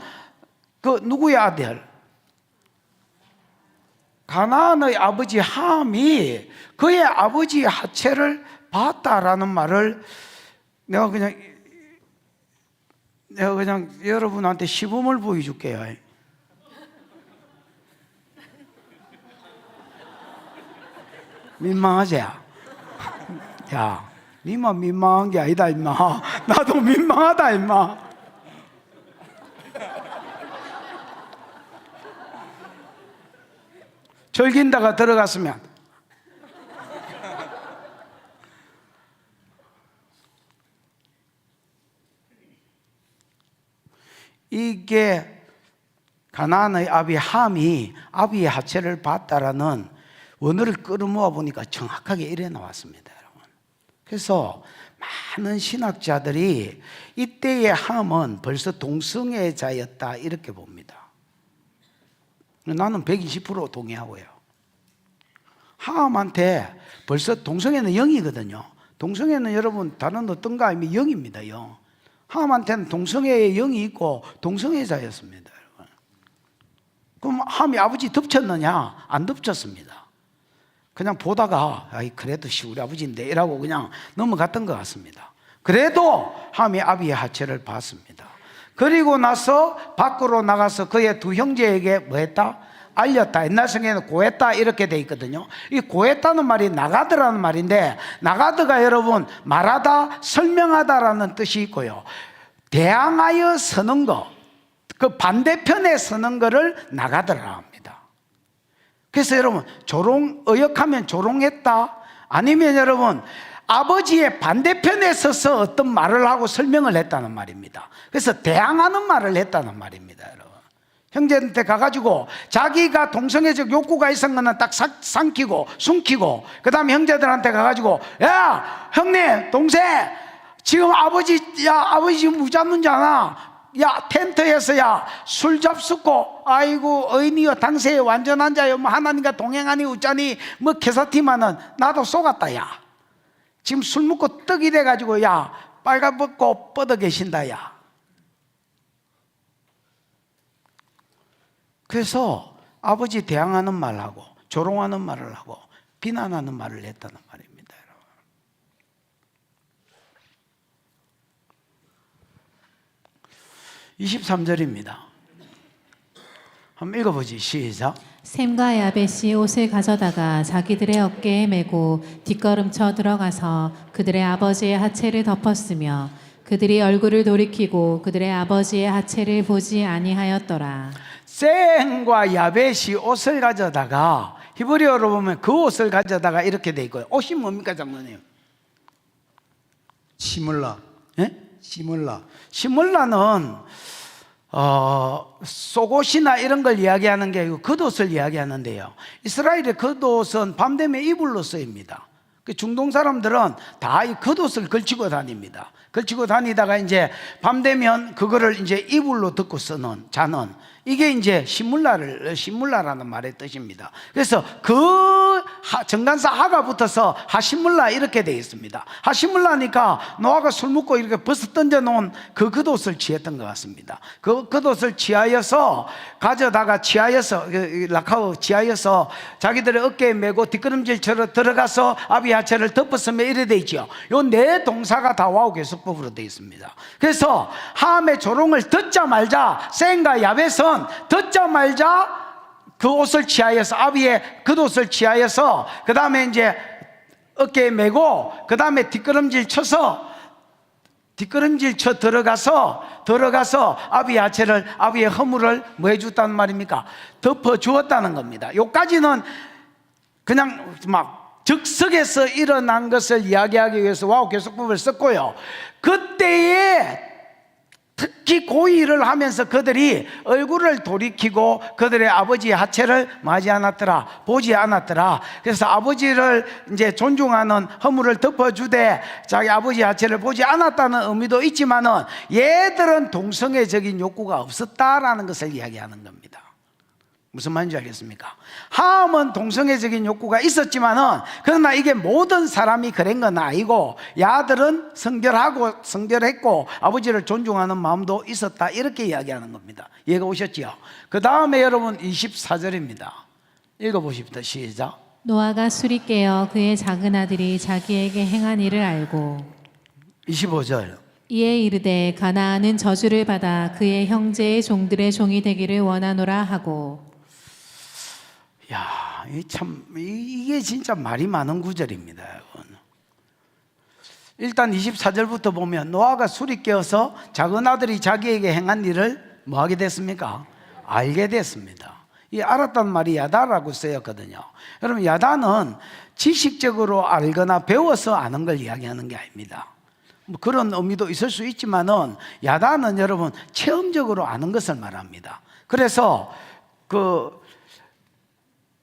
그 누구의 아들? 가나안의 아버지 함이 그의 아버지의 하체를 봤다라는 말을 내가 그냥 여러분한테 시범을 보여줄게요. 민망하지? 야, 니만 민망한 게 아니다 임마. 나도 민망하다 임마. 즐긴다가 들어갔으면 이게 가나안의 아비 함이 아비의 하체를 봤다라는 원어를 끌어모아 보니까 정확하게 이래 나왔습니다, 여러분. 그래서 많은 신학자들이 이때의 함은 벌써 동성애자였다 이렇게 봅니다. 나는 120% 동의하고요. 함한테 벌써 동성애는 0이거든요. 동성애는 여러분 다른 어떤 거 아니면 0입니다. 0. 함한테는 동성애의 0이 있고 동성애자였습니다, 여러분. 그럼 함이 아버지 덮쳤느냐? 안 덮쳤습니다. 그냥 보다가 그래도 우리 아버지인데 이라고 그냥 넘어갔던 것 같습니다. 그래도 함이 아비의 하체를 봤습니다. 그리고 나서 밖으로 나가서 그의 두 형제에게 뭐 했다? 알렸다. 옛날 성경에는 고했다 이렇게 돼 있거든요. 이 고했다는 말이 나가드라는 말인데, 나가드가 여러분 말하다, 설명하다라는 뜻이 있고요, 대항하여 서는 거, 그 반대편에 서는 거를 나가드라 합니다. 그래서 여러분 의역하면 조롱했다, 아니면 여러분 아버지의 반대편에 서서 어떤 말을 하고 설명을 했다는 말입니다. 그래서 대항하는 말을 했다는 말입니다, 여러분. 형제한테 가가지고 자기가 동성애적 욕구가 있었는 거는 딱 삼키고 숨기고, 그 다음에 형제들한테 가가지고 야 형님 동생 지금 아버지 지금 무잡는 자나, 야 텐트에서 술 잡숫고 아이고 어인이여 당세에 완전한 자여 뭐 하나님과 동행하니 웃자니 뭐 개사티만은 나도 속았다. 야 지금 술 먹고 떡이 돼가지고 빨가벗고 뻗어 계신다. 그래서 아버지 대항하는 말하고 조롱하는 말을 하고 비난하는 말을 했다는 말입니다, 여러분. 23절입니다. 한번 읽어보지. 시작. 셈과 야벳이 옷을 가져다가 자기들의 어깨에 메고 뒷걸음쳐 들어가서 그들의 아버지의 하체를 덮었으며 그들이 얼굴을 돌이키고 그들의 아버지의 하체를 보지 아니하였더라. 셈과 야벳이 옷을 가져다가, 히브리어로 보면 그 옷을 가져다가 이렇게 돼 있고요. 옷이 뭡니까 장로님? 시물라. 예? 시물라. 시물라는 속옷이나 이런 걸 이야기하는 게 아니고 겉옷을 이야기하는데요, 이스라엘의 겉옷은 밤 되면 이불로 쓰입니다. 그 중동 사람들은 다 이 겉옷을 걸치고 다닙니다. 걸치고 다니다가 이제 밤 되면 그거를 이제 이불로 덮고 자는, 이게 이제 시물라라는 말의 뜻입니다. 그래서 그 정간사 하가 붙어서 하시물라 이렇게 되어 있습니다. 하시물라니까 노아가 술 먹고 이렇게 벗어 던져 놓은 그 겉옷을 취했던 것 같습니다. 그 겉옷을 취하여서 가져다가 락하우 취하여서 자기들의 어깨에 메고 뒷걸음질처럼 들어가서 아비 하체를 덮었으며 이래 돼 있죠. 요 네 동사가 다 와우 계속법으로 되어 있습니다. 그래서 함의 조롱을 듣자 말자 셈과 야벳은 듣자말자 그 옷을 취하여서, 아비의 겉옷을 취하여서 그 다음에 이제 어깨에 메고 그 다음에 뒷걸음질 쳐 들어가서 아비의 하체를, 아비의 허물을 뭐 해줬다는 말입니까? 덮어 주었다는 겁니다. 요까지는 그냥 막 즉석에서 일어난 것을 이야기하기 위해서 와우 계속법을 썼고요, 그때에 특히 고의를 하면서 그들이 얼굴을 돌이키고 그들의 아버지의 하체를 맞이 않았더라, 보지 않았더라. 그래서 아버지를 이제 존중하는 허물을 덮어주되 자기 아버지의 하체를 보지 않았다는 의미도 있지만은 얘들은 동성애적인 욕구가 없었다라는 것을 이야기하는 겁니다. 무슨 말인지 알겠습니까? 함은 동성애적인 욕구가 있었지만은 그러나 이게 모든 사람이 그런 건 아니고 야들은 성결했고 아버지를 존중하는 마음도 있었다, 이렇게 이야기하는 겁니다. 이해가 오셨지요? 그 다음에 여러분 24절입니다. 읽어보십시다. 시작. 노아가 술이 깨어 그의 작은 아들이 자기에게 행한 일을 알고 25절. 이에 이르되 가나안은 저주를 받아 그의 형제의 종들의 종이 되기를 원하노라 하고. 야, 이게 진짜 말이 많은 구절입니다, 여러분. 일단 24절부터 보면 노아가 술이 깨어서 작은 아들이 자기에게 행한 일을 뭐 하게 됐습니까? 알게 됐습니다. 이 알았단 말이 야다라고 쓰였거든요. 여러분, 야다는 지식적으로 알거나 배워서 아는 걸 이야기하는 게 아닙니다. 뭐 그런 의미도 있을 수 있지만은 야다는 여러분 체험적으로 아는 것을 말합니다. 그래서 그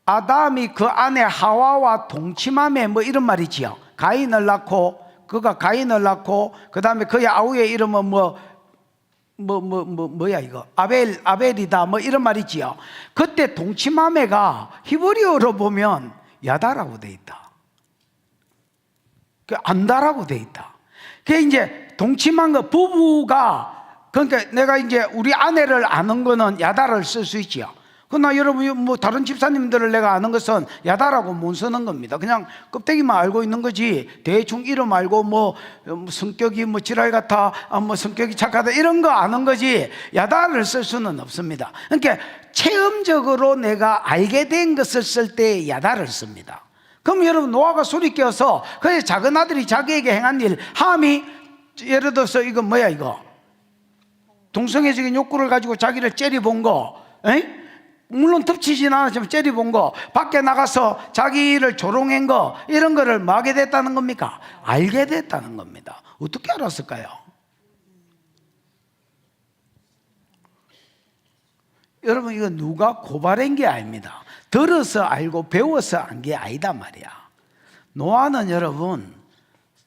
아담이 그 안에 하와와 동침함에 뭐 이런 말이지요. 가인을 낳고 그가 가인을 낳고 그 다음에 그의 아우의 이름은 뭐야 이거 아벨이다 뭐 이런 말이지요. 그때 동침함에가 히브리어로 보면 야다라고 돼 있다. 안다라고 돼 있다. 그게 이제 동침한 거 부부가 그러니까 내가 이제 우리 아내를 아는 거는 야다를 쓸 수 있지요. 그러나 여러분 뭐 다른 집사님들을 내가 아는 것은 야다라고 못 쓰는 겁니다. 그냥 껍데기만 알고 있는 거지 대충 이름 알고 뭐 성격이 뭐 지랄 같아 뭐 성격이 착하다 이런 거 아는 거지 야다를 쓸 수는 없습니다. 그러니까 체험적으로 내가 알게 된 것을 쓸 때 야다를 씁니다. 그럼 여러분 노아가 술이 깨어서 그의 작은 아들이 자기에게 행한 일 함이 예를 들어서 이거 뭐야 이거 동성애적인 욕구를 가지고 자기를 째려본 거 물론 덮치진 않았지만 째려본 거 밖에 나가서 자기를 조롱한 거 이런 거를 뭐 하게 됐다는 겁니까? 알게 됐다는 겁니다. 어떻게 알았을까요? 여러분 이거 누가 고발한 게 아닙니다. 들어서 알고 배워서 안 게 아니다 말이야. 노아는 여러분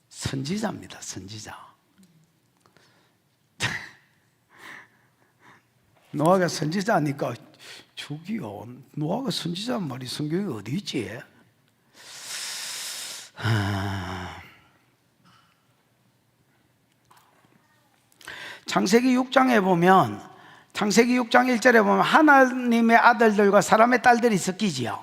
선지자입니다. 선지자. 노아가 선지자니까 저기요 노아가 선지자란 말이 성경에 어디 있지? 창세기 6장에 보면 창세기 6장 1절에 보면 하나님의 아들들과 사람의 딸들이 섞이지요.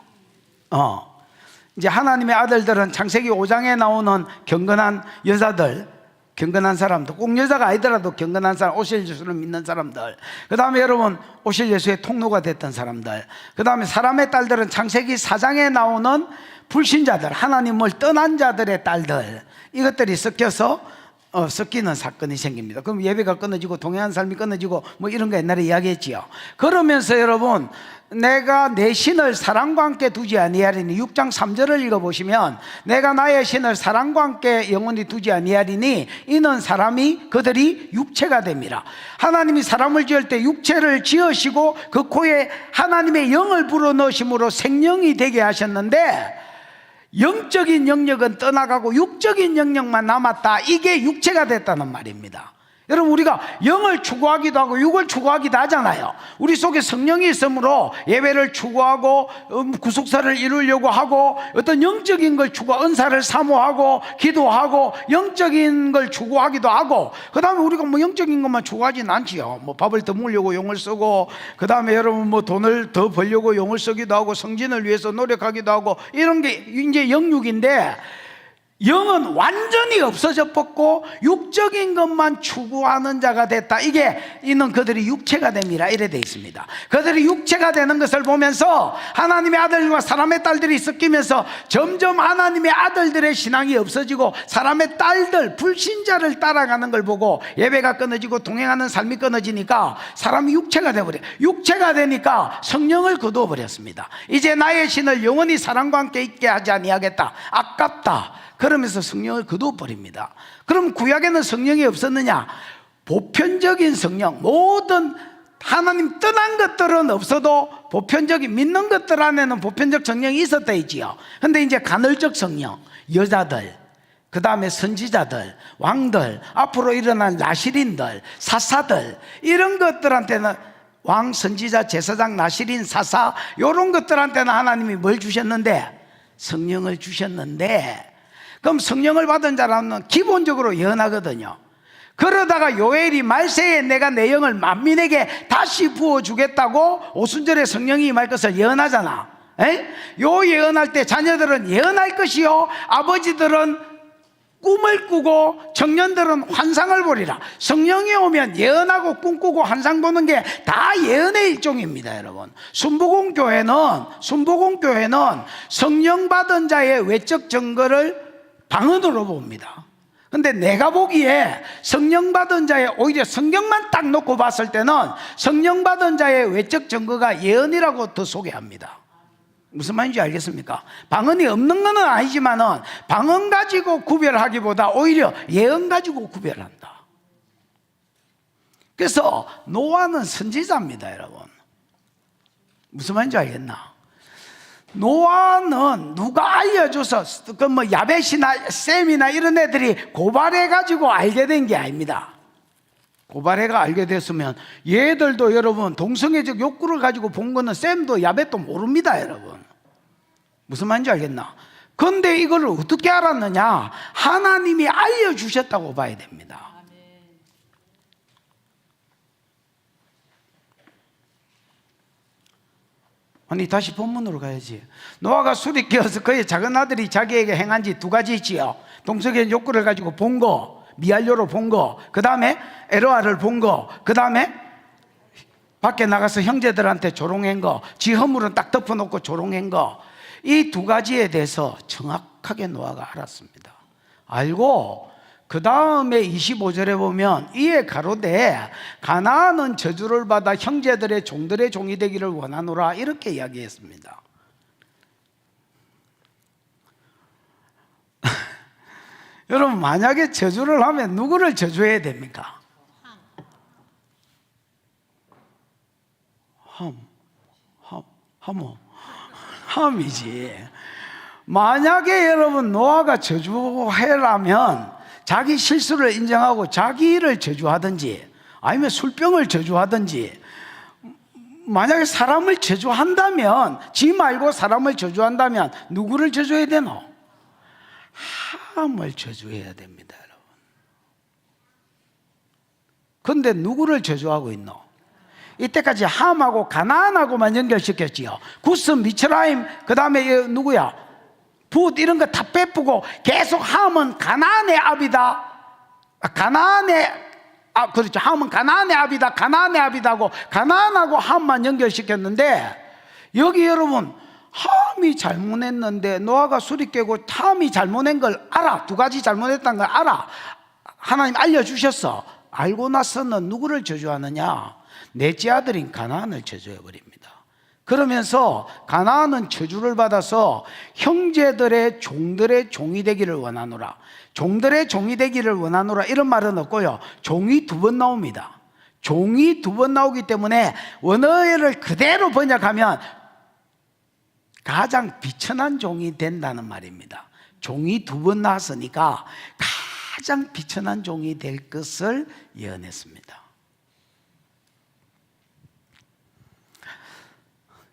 이제 하나님의 아들들은 창세기 5장에 나오는 경건한 여자들, 경건한 사람들, 꼭 여자가 아니더라도 경건한 사람, 오실 예수를 믿는 사람들, 그 다음에 여러분 오실 예수의 통로가 됐던 사람들, 그 다음에 사람의 딸들은 창세기 4장에 나오는 불신자들, 하나님을 떠난 자들의 딸들, 이것들이 섞여서 섞이는 사건이 생깁니다. 그럼 예배가 끊어지고 동행한 삶이 끊어지고 뭐 이런 거 옛날에 이야기했지요. 그러면서 여러분 내가 내 신을 사랑과 함께 두지 아니하리니 6장 3절을 읽어보시면 내가 나의 신을 사랑과 함께 영원히 두지 아니하리니 이는 사람이 그들이 육체가 됩니다. 하나님이 사람을 지을 때 육체를 지으시고 그 코에 하나님의 영을 불어넣으심으로 생명이 되게 하셨는데 영적인 영역은 떠나가고 육적인 영역만 남았다. 이게 육체가 됐다는 말입니다. 여러분 우리가 영을 추구하기도 하고 육을 추구하기도 하잖아요. 우리 속에 성령이 있으므로 예배를 추구하고 구속사를 이루려고 하고 어떤 영적인 걸 추구하고 은사를 사모하고 기도하고 영적인 걸 추구하기도 하고 그 다음에 우리가 뭐 영적인 것만 추구하지는 않지요. 뭐 밥을 더 먹으려고 용을 쓰고 그 다음에 여러분 뭐 돈을 더 벌려고 용을 쓰기도 하고 성진을 위해서 노력하기도 하고 이런 게 이제 영육인데 영은 완전히 없어져 버렸고 육적인 것만 추구하는 자가 됐다. 이게 이는 그들이 육체가 됩니다. 이래 돼 있습니다. 그들이 육체가 되는 것을 보면서 하나님의 아들과 사람의 딸들이 섞이면서 점점 하나님의 아들들의 신앙이 없어지고 사람의 딸들 불신자를 따라가는 걸 보고 예배가 끊어지고 동행하는 삶이 끊어지니까 사람이 육체가 돼버려. 육체가 되니까 성령을 거두어 버렸습니다. 이제 나의 신을 영원히 사랑과 함께 있게 하지 아니하겠다. 아깝다. 그러면서 성령을 거두어버립니다. 그럼 구약에는 성령이 없었느냐? 보편적인 성령, 모든 하나님 떠난 것들은 없어도 보편적인 믿는 것들 안에는 보편적 성령이 있었다 있지요. 근데 이제 간헐적 성령, 여자들, 그 다음에 선지자들, 왕들, 앞으로 일어날 나시린들, 사사들, 이런 것들한테는 왕, 선지자, 제사장, 나시린, 사사 이런 것들한테는 하나님이 뭘 주셨는데? 성령을 주셨는데 그럼 성령을 받은 자라는 기본적으로 예언하거든요. 그러다가 요엘이 말세에 내가 내 영을 만민에게 다시 부어주겠다고 오순절에 성령이 임할 것을 예언하잖아. 요 예언할 때 자녀들은 예언할 것이요 아버지들은 꿈을 꾸고 청년들은 환상을 보리라. 성령이 오면 예언하고 꿈꾸고 환상 보는 게 다 예언의 일종입니다. 여러분 순복음 교회는 성령 받은 자의 외적 증거를 방언으로 봅니다. 근데 내가 보기에 성령 받은 자의 오히려 성경만 딱 놓고 봤을 때는 성령 받은 자의 외적 증거가 예언이라고 더 소개합니다. 무슨 말인지 알겠습니까? 방언이 없는 건 아니지만은 방언 가지고 구별하기보다 오히려 예언 가지고 구별한다. 그래서 노아는 선지자입니다, 여러분. 무슨 말인지 알겠나? 노아는 누가 알려줘서 그 뭐 야벳이나 셈이나 이런 애들이 고발해 가지고 알게 된 게 아닙니다. 고발해가 알게 됐으면 얘들도 여러분 동성애적 욕구를 가지고 본 거는 셈도 야벳도 모릅니다, 여러분. 무슨 말인지 알겠나? 그런데 이걸 어떻게 알았느냐? 하나님이 알려주셨다고 봐야 됩니다. 아니 다시 본문으로 가야지. 노아가 술이 깨어서 그의 작은 아들이 자기에게 행한 지 두 가지 있지요. 동성애 욕구를 가지고 본 거, 미알료로 본 거, 그 다음에 에로아를 본 거, 그 다음에 밖에 나가서 형제들한테 조롱한 거, 지 허물은 딱 덮어놓고 조롱한 거, 이 두 가지에 대해서 정확하게 노아가 알았습니다. 알고 그 다음에 25절에 보면 이에 가로되 가나안은 저주를 받아 형제들의 종들의 종이 되기를 원하노라 이렇게 이야기했습니다. 여러분 만약에 저주를 하면 누구를 저주해야 됩니까? 함이지. 만약에 여러분 노아가 저주해라면 자기 실수를 인정하고 자기를 저주하든지 아니면 술병을 저주하든지, 만약에 사람을 저주한다면, 지 말고 사람을 저주한다면 누구를 저주해야 되노? 함을 저주해야 됩니다, 여러분. 그런데 누구를 저주하고 있노? 이때까지 함하고 가나안하고만 연결시켰지요. 구스, 미츠라임, 그 다음에 누구야? 붓 이런 거 다 빼쁘고 계속 함은 가나안의 압이다. 그렇죠. 함은 가나안의 압이다. 가나안의 압이다고 가나안하고 함만 연결시켰는데, 여기 여러분 함이 잘못했는데 노아가 술이 깨고 함이 잘못한 걸 알아. 두 가지 잘못했다는 걸 알아. 하나님 알려주셨어. 알고 나서는 누구를 저주하느냐? 넷째 아들인 가나안을 저주해버립니다. 그러면서 가나안은 저주를 받아서 형제들의 종들의 종이 되기를 원하노라. 종들의 종이 되기를 원하노라 이런 말은 없고요, 종이 두 번 나옵니다. 종이 두 번 나오기 때문에 원어를 그대로 번역하면 가장 비천한 종이 된다는 말입니다. 종이 두 번 나왔으니까 가장 비천한 종이 될 것을 예언했습니다.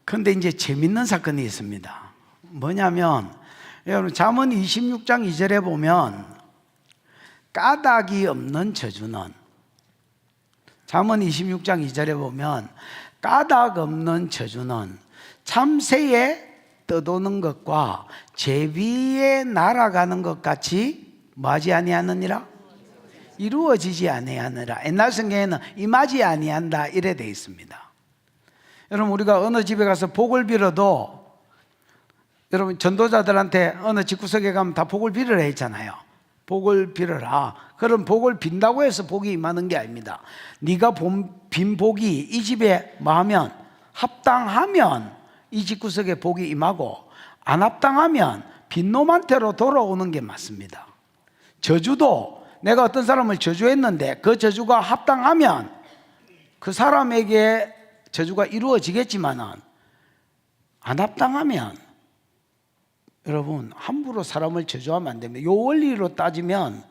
그런데 이제 재밌는 사건이 있습니다. 뭐냐면 여러분 잠언 26장 2절에 보면 까닭이 없는 저주는, 잠언 26장 2절에 보면 까닭 없는 저주는 참새에 떠도는 것과 제비에 날아가는 것 같이 뭐하지 아니하느니라? 이루어지지 아니하느라. 옛날 성경에는 임하지 아니한다 이래 돼 있습니다. 여러분 우리가 어느 집에 가서 복을 빌어도 여러분 전도자들한테 어느 집구석에 가면 다 복을 빌으라 했잖아요. 복을 빌어라. 그럼 복을 빈다고 해서 복이 임하는 게 아닙니다. 네가 빈 복이 이 집에 뭐하면 합당하면 이 집구석에 복이 임하고, 안 합당하면 빈 놈한테로 돌아오는 게 맞습니다. 저주도 내가 어떤 사람을 저주했는데 그 저주가 합당하면 그 사람에게 저주가 이루어지겠지만은, 안 합당하면 여러분 함부로 사람을 저주하면 안 됩니다. 요 원리로 따지면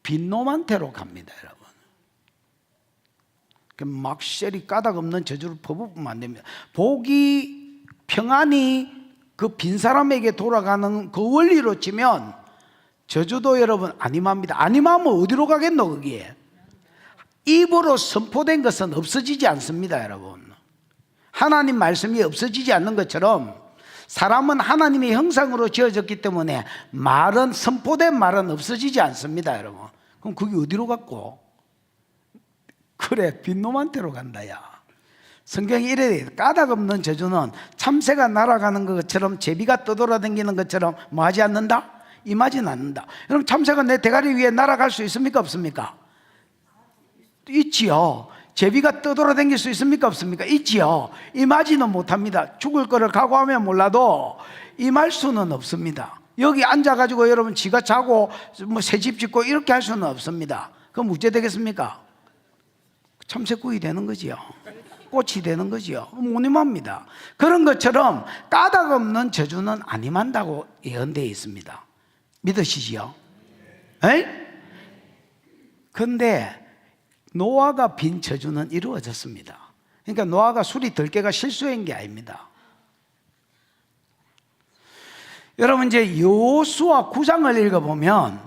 빈 놈한테로 갑니다, 여러분. 막실이 까닭 없는 저주를 퍼부으면 안 됩니다. 복이 평안히 그 빈 사람에게 돌아가는 그 원리로 치면 저주도 여러분 안 임합니다. 안 임하면 어디로 가겠노? 거기에 입으로 선포된 것은 없어지지 않습니다, 여러분. 하나님 말씀이 없어지지 않는 것처럼 사람은 하나님의 형상으로 지어졌기 때문에 말은, 선포된 말은 없어지지 않습니다, 여러분. 그럼 그게 어디로 갔고? 그래, 빈놈한테로 간다, 야. 성경이 이래 까닭 없는 저주는 참새가 날아가는 것처럼, 제비가 떠돌아다니는 것처럼 뭐 하지 않는다? 임하진 않는다. 여러분 참새가 내 대가리 위에 날아갈 수 있습니까? 없습니까? 있지요. 제비가 떠돌아다닐 수 있습니까? 없습니까? 있지요. 임하지는 못합니다. 죽을 거를 각오하면 몰라도 임할 수는 없습니다. 여기 앉아가지고 여러분 지가 자고 뭐 새 집 짓고 이렇게 할 수는 없습니다. 그럼 어째 되겠습니까? 참새꾸이 되는 거지요. 꽃이 되는 거지요. 못 임합니다. 그런 것처럼 까닭 없는 저주는 안 임한다고 예언되어 있습니다. 믿으시지요? 에이? 근데 노아가 빈 저주는 이루어졌습니다. 그러니까 노아가 술이 들깨가 실수한 게 아닙니다. 여러분 이제 여호수아 9장을 읽어보면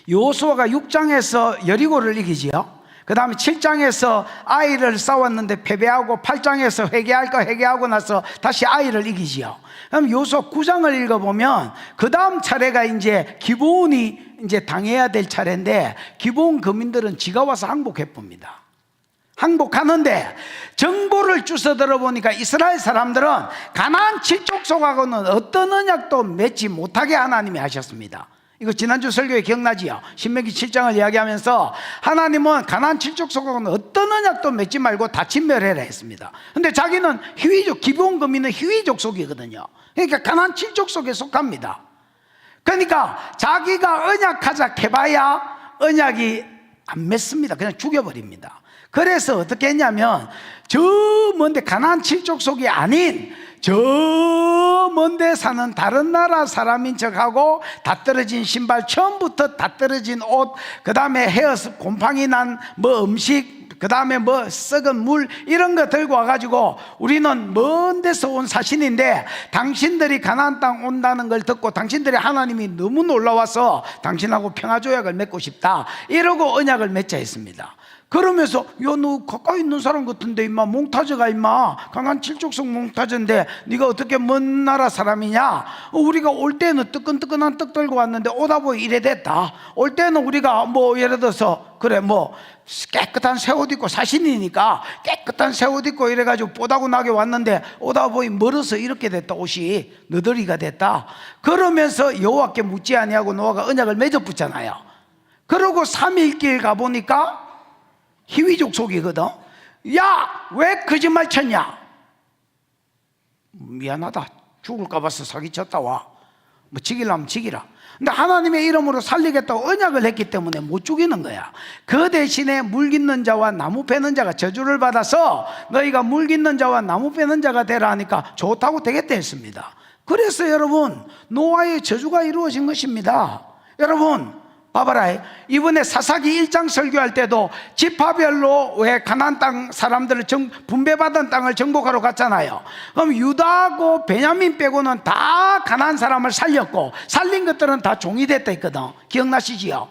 여호수아가 6장에서 여리고를 이기지요. 그 다음에 7장에서 아이를 싸웠는데 패배하고 8장에서 회개할 거 회개하고 나서 다시 아이를 이기지요. 그럼 여호수아 9장을 읽어보면 그 다음 차례가 이제 기브온이 이제 당해야 될 차례인데 기브온 거민들은 지가 와서 항복해 봅니다. 항복하는데 정보를 주워 들어보니까 이스라엘 사람들은 가나안 7족속하고는 어떤 언약도 맺지 못하게 하나님이 하셨습니다. 이거 지난주 설교에 기억나지요? 신명기 7장을 이야기하면서 하나님은 가나안 7족속하고는 어떤 언약도 맺지 말고 다 진멸해라 했습니다. 근데 자기는 히위족, 기브온 거민은 히위족 속이거든요. 그러니까 가나안 7족속에 속합니다. 그러니까 자기가 언약하자 해봐야 언약이 안 맺습니다. 그냥 죽여버립니다. 그래서 어떻게 했냐면 저 먼데 가나안 7족속이 아닌 저 먼데 사는 다른 나라 사람인 척하고 다 떨어진 신발, 처음부터 다 떨어진 옷, 그 다음에 헤어스 곰팡이 난 뭐 음식, 그 다음에 뭐 썩은 물 이런 거 들고 와가지고 우리는 먼 데서 온 사신인데 당신들이 가나안 땅 온다는 걸 듣고 당신들이 하나님이 너무 놀라워서 당신하고 평화조약을 맺고 싶다 이러고 언약을 맺자 했습니다. 그러면서 야 너 가까이 있는 사람 같은데 임마 몽타즈가 임마 가나안 7족속 몽타즈인데 네가 어떻게 먼 나라 사람이냐? 우리가 올 때는 뜨끈뜨끈한 떡 들고 왔는데 오다 보니 이래 됐다. 올 때는 우리가 뭐 예를 들어서 그래 뭐 깨끗한 새 옷 입고 사신이니까 깨끗한 새 옷 입고 이래가지고 뽀다구 나게 왔는데 오다 보니 멀어서 이렇게 됐다. 옷이 너덜이가 됐다. 그러면서 여호와께 묻지 아니하고 노아가 언약을 맺어붙잖아요. 그러고 3일 길 가보니까 히위족 속이거든. 야, 왜 거짓말 쳤냐? 미안하다. 죽을까 봐서 사기쳤다 와. 뭐 죽이려면 죽이라. 근데 하나님의 이름으로 살리겠다고 언약을 했기 때문에 못 죽이는 거야. 그 대신에 물 깃는 자와 나무 패는 자가 저주를 받아서 너희가 물 깃는 자와 나무 패는 자가 되라 하니까 좋다고 되겠다 했습니다. 그래서 여러분 노아의 저주가 이루어진 것입니다. 여러분 봐봐라. 이번에 사사기 1장 설교할 때도 지파별로 왜 가나안 땅 사람들을 분배받은 땅을 정복하러 갔잖아요. 그럼 유다하고 베냐민 빼고는 다 가나안 사람을 살렸고 살린 것들은 다 종이 됐다 했거든. 기억나시지요?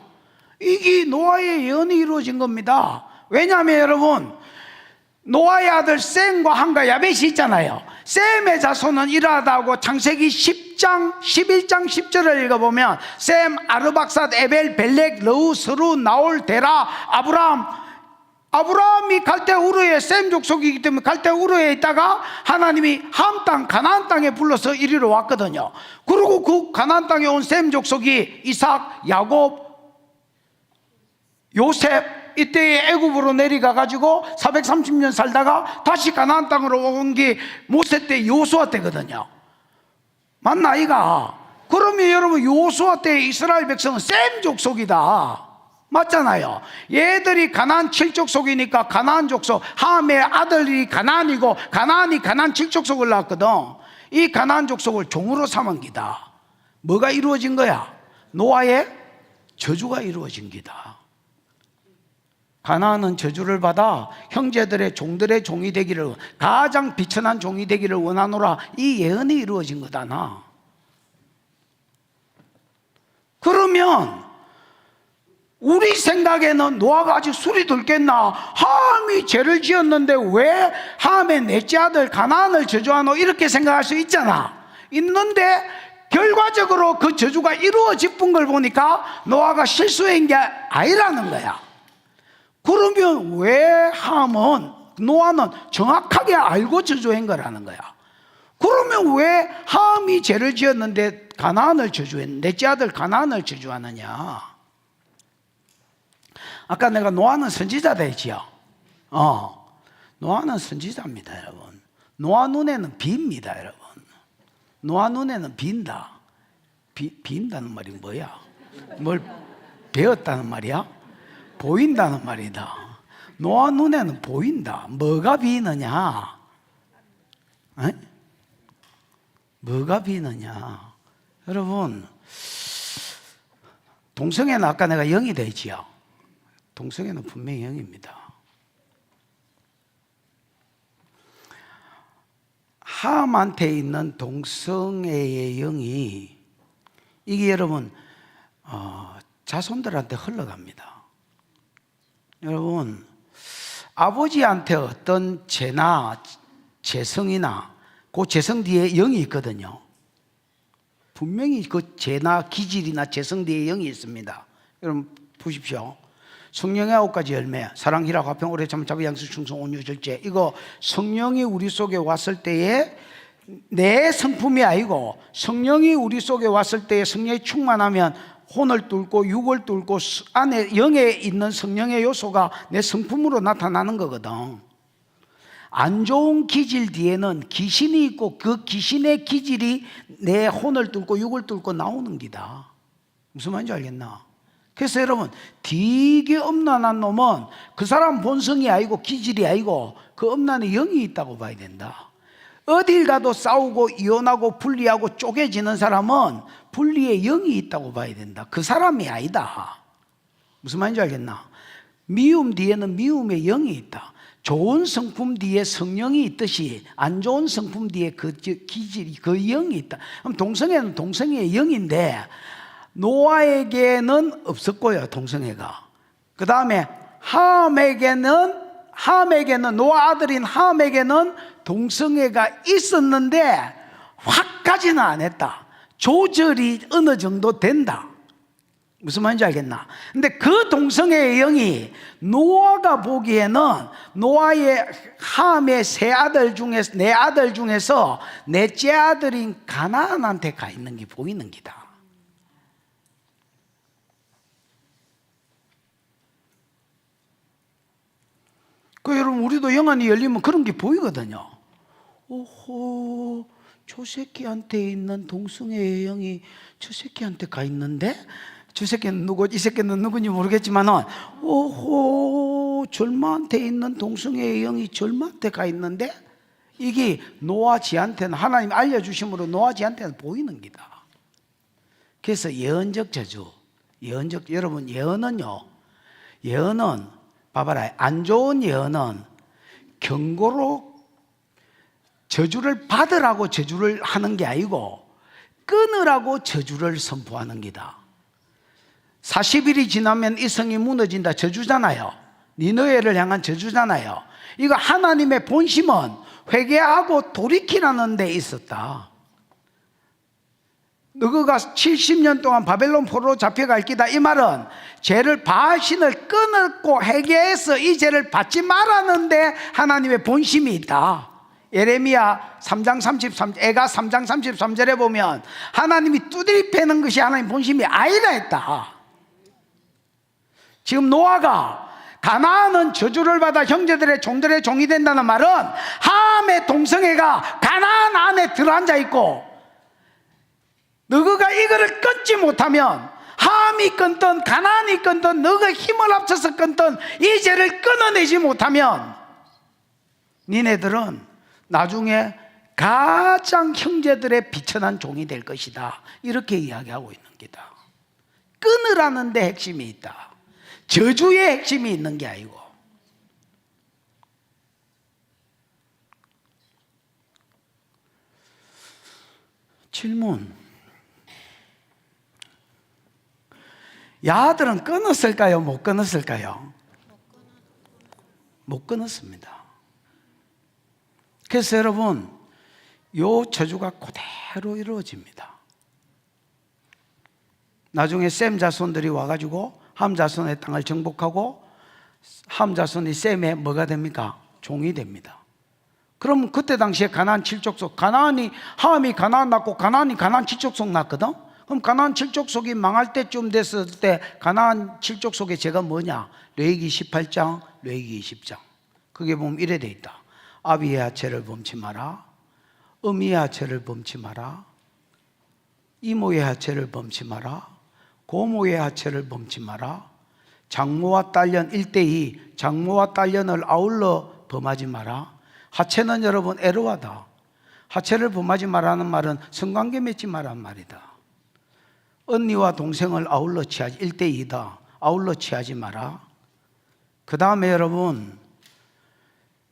이게 노아의 예언이 이루어진 겁니다. 왜냐하면 여러분 노아의 아들 셈과 함과 야벳이 있잖아요. 셈의 자손은 이러하다고 창세기 10장 11장 10절을 읽어보면 셈, 아르박삿, 에벨, 벨렉, 러우, 스루, 나올, 데라, 아브라함이 갈대 우르에 셈 족속이기 때문에 갈대 우르에 있다가 하나님이 함 땅 가나안 땅에 불러서 이리로 왔거든요. 그리고 그 가나안 땅에 온 셈 족속이 이삭, 야곱, 요셉 이때에 애굽으로 내려가 가지고 430년 살다가 다시 가나안 땅으로 온 게 모세 때 여호수아 때거든요. 맞나 이가? 그러면 여러분 여호수아 때 이스라엘 백성은 셈 족속이다. 맞잖아요. 얘들이 가나안 7족속이니까 가나안 족속, 함의 아들이 가나안이고 가나안이 가나안 7족속을 낳았거든. 이 가나안 족속을 종으로 삼은 기다. 뭐가 이루어진 거야? 노아의 저주가 이루어진 기다. 가나안은 저주를 받아 형제들의 종들의 종이 되기를, 가장 비천한 종이 되기를 원하노라. 이 예언이 이루어진 거다. 나 그러면 우리 생각에는 노아가 아직 술이 들겠나? 함이 죄를 지었는데 왜 함의 넷째 아들 가나안을 저주하노? 이렇게 생각할 수 있잖아. 있는데 결과적으로 그 저주가 이루어진 걸 보니까 노아가 실수한 게 아니라는 거야. 그러면 왜 노아는 정확하게 알고 저주한 거라는 거야. 그러면 왜 함이 죄를 지었는데 가나안을 저주했는데 넷째 아들 가나안을 저주하느냐? 아까 내가 노아는 선지자다 했지요. 노아는 선지자입니다, 여러분. 노아 눈에는 빕니다, 여러분. 노아 눈에는 빈다. 빈다는 말이 뭐야? 뭘 배웠다는 말이야? 보인다는 말이다. 노아 눈에는 보인다. 뭐가 비느냐? 에? 뭐가 비느냐? 여러분, 동성애는 아까 내가 0이 되지요. 동성애는 분명히 0입니다. 함한테 있는 동성애의 0이 이게 여러분 자손들한테 흘러갑니다. 여러분, 아버지한테 어떤 죄나 재성이나 그 재성 뒤에 0이 있거든요. 분명히 그 죄나 기질이나 재성 뒤에 0이 있습니다. 여러분 보십시오. 성령의 9가지 열매, 사랑, 희락, 화평, 오래 참, 자비, 양식, 충성, 온유, 절제. 이거 성령이 우리 속에 왔을 때에 내 성품이 아니고 성령이 우리 속에 왔을 때에 성령이 충만하면 혼을 뚫고 육을 뚫고 안에 영에 있는 성령의 요소가 내 성품으로 나타나는 거거든. 안 좋은 기질 뒤에는 귀신이 있고 그 귀신의 기질이 내 혼을 뚫고 육을 뚫고 나오는 기다. 무슨 말인지 알겠나? 그래서 여러분, 되게 엄난한 놈은 그 사람 본성이 아니고 기질이 아니고 그 엄난에 영이 있다고 봐야 된다. 어딜 가도 싸우고 이혼하고 분리하고 쪼개지는 사람은 분리에 영이 있다고 봐야 된다. 그 사람이 아니다. 무슨 말인지 알겠나? 미움 뒤에는 미움의 영이 있다. 좋은 성품 뒤에 성령이 있듯이 안 좋은 성품 뒤에 그 기질이, 그 영이 있다. 그럼 동성애는 동성애의 영인데 노아에게는 없었고요, 동성애가. 그 다음에 함에게는 노아 아들인 함에게는 동성애가 있었는데 확까지는 안 했다. 조절이 어느 정도 된다. 무슨 말인지 알겠나? 근데 그 동성애의 영이 노아가 보기에는 노아의 함의 네 아들 중에서 넷째 아들인 가나안한테 가 있는 게 보이는 기다. 그 여러분, 우리도 영안이 열리면 그런 게 보이거든요. 오호, 저 새끼한테 있는 동성애의 영이 저 새끼한테 가 있는데 저 새끼는 누구, 이 새끼는 누군지 모르겠지만은 오호, 절마한테 있는 동성애의 영이 절마한테 가 있는데 이게 노아지한테는 하나님 알려주심으로 노아지한테는 보이는 기다. 그래서 예언적 저주, 여러분 예언은요, 봐봐라, 안 좋은 예언은 경고로 저주를 받으라고 저주를 하는 게 아니고 끊으라고 저주를 선포하는 기다. 40일이 지나면 이 성이 무너진다, 저주잖아요. 니느웨를 향한 저주잖아요. 이거 하나님의 본심은 회개하고 돌이키라는 데 있었다. 너희가 70년 동안 바벨론 포로로 잡혀갈 기다. 이 말은 죄를 바신을 끊었고 회개해서 이 죄를 받지 말라는데 하나님의 본심이 있다. 예레미야 3장 33, 애가 3장 33절에 보면 하나님이 두드리 패는 것이 하나님 본심이 아니라 했다. 지금 노아가 가나안은 저주를 받아 형제들의 종들의 종이 된다는 말은 함의 동성애가 가나안 안에 들어앉아 있고 너희가 이거를 끊지 못하면 함이 끊든 가나안이 끊든 너희가 힘을 합쳐서 끊든 이 죄를 끊어내지 못하면 니네들은 나중에 가장 형제들의 비천한 종이 될 것이다. 이렇게 이야기하고 있는 기다. 끊으라는 데 핵심이 있다. 저주의 핵심이 있는 게 아니고. 질문. 야들은 끊었을까요? 못 끊었을까요? 못 끊었습니다. 그래서 여러분, 요 저주가 그대로 이루어집니다. 나중에 셈 자손들이 와가지고 함 자손의 땅을 정복하고 함 자손이 셈의 뭐가 됩니까? 종이 됩니다. 그럼 그때 당시에 가나안 7족속, 함이 가나안 낳고 가나안이 가나안 7족속 낳거든? 그럼 가나안 7족속이 망할 때쯤 됐을 때 가나안 7족속의 죄가 뭐냐? 레위기 18장, 레위기 20장. 그게 보면 이래 돼 있다. 아비의 하체를 범치 마라, 어미의 하체를 범치 마라, 이모의 하체를 범치 마라, 고모의 하체를 범치 마라, 장모와 딸년 1대2, 장모와 딸년을 아울러 범하지 마라. 하체는 여러분 애로하다. 하체를 범하지 마라는 말은 성관계 맺지 마라는 말이다. 언니와 동생을 아울러 취하지, 1대2다. 아울러 취하지 마라. 그 다음에 여러분,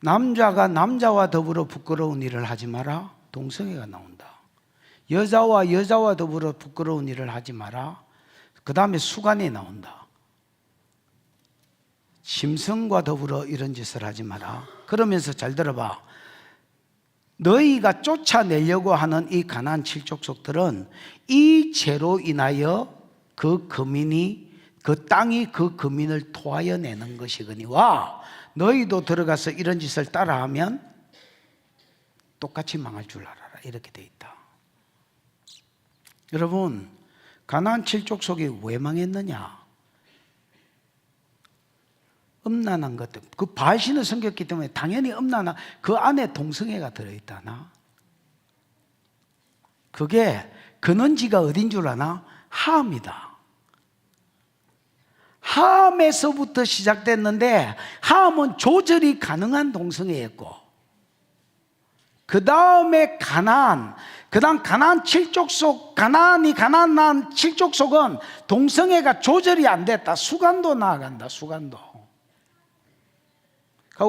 남자가 남자와 더불어 부끄러운 일을 하지 마라. 동성애가 나온다. 여자와 여자와 더불어 부끄러운 일을 하지 마라. 그 다음에 수간이 나온다. 심성과 더불어 이런 짓을 하지 마라. 그러면서 잘 들어봐. 너희가 쫓아내려고 하는 이 가나안 7족속들은 이 죄로 인하여 그 거민이, 그 땅이 그 거민을 토하여 내는 것이거니와 너희도 들어가서 이런 짓을 따라하면 똑같이 망할 줄 알아라. 이렇게 돼 있다. 여러분, 가나안 7족속이 왜 망했느냐? 음란한 것들, 그 바알신을 섬겼기 때문에 당연히 음란한, 그 안에 동성애가 들어있다나? 그게 근원지가 어딘 줄 아나? 함이다. 함에서부터 시작됐는데 함은 조절이 가능한 동성애였고, 그 다음에 가나안, 그 다음 가나안 7족속, 가나안난 7족속은 동성애가 조절이 안 됐다. 수간도 나아간다. 수간도.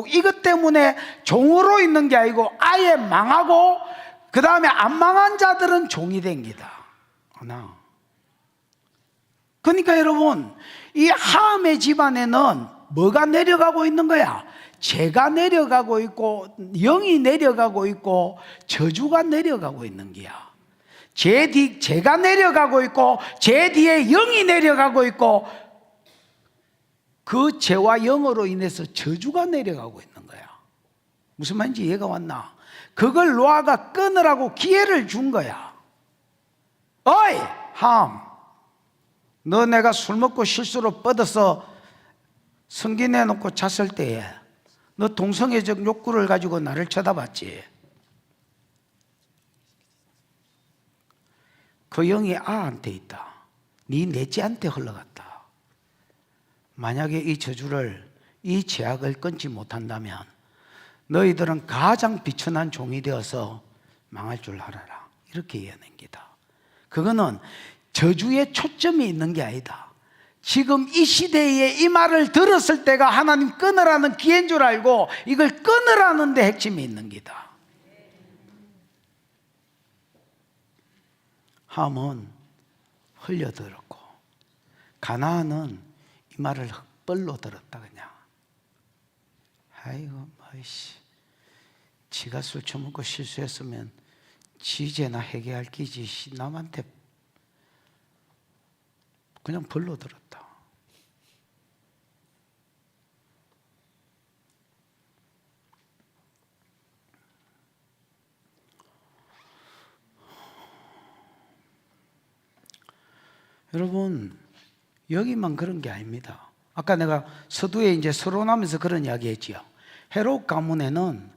이것 때문에 종으로 있는 게 아니고 아예 망하고, 그 다음에 안 망한 자들은 종이 됩니다. 그러니까 여러분, 이 함의 집안에는 뭐가 내려가고 있는 거야? 죄가 내려가고 있고, 영이 내려가고 있고, 저주가 내려가고 있는 거야. 죄가 내려가고 있고, 죄 뒤에 영이 내려가고 있고, 그 죄와 영으로 인해서 저주가 내려가고 있는 거야. 무슨 말인지 이해가 왔나? 그걸 노아가 끊으라고 기회를 준 거야. 어이 함, 너 내가 술 먹고 실수로 뻗어서 성기내놓고 잤을 때에 너 동성애적 욕구를 가지고 나를 쳐다봤지. 그 영이 아한테 있다. 네 넷째한테 흘러갔다. 만약에 이 저주를, 이 죄악을 끊지 못한다면 너희들은 가장 비천한 종이 되어서 망할 줄 알아라. 이렇게 이해하는 기다. 그거는 저주에 초점이 있는 게 아니다. 지금 이 시대에 이 말을 들었을 때가 하나님 끊으라는 기회인 줄 알고 이걸 끊으라는 데 핵심이 있는 기다. 함은 흘려들었고, 가나안은 이 말을 헛벌로 들었다. 그냥 아이고 뭐이씨, 지가 술 처먹고 실수했으면 지죄나 해결할 끼지 남한테 그냥 벌로 들었다. 여러분, 여기만 그런 게 아닙니다. 아까 내가 서두에 이제 서론하면서 그런 이야기 했지요. 헤롯 가문에는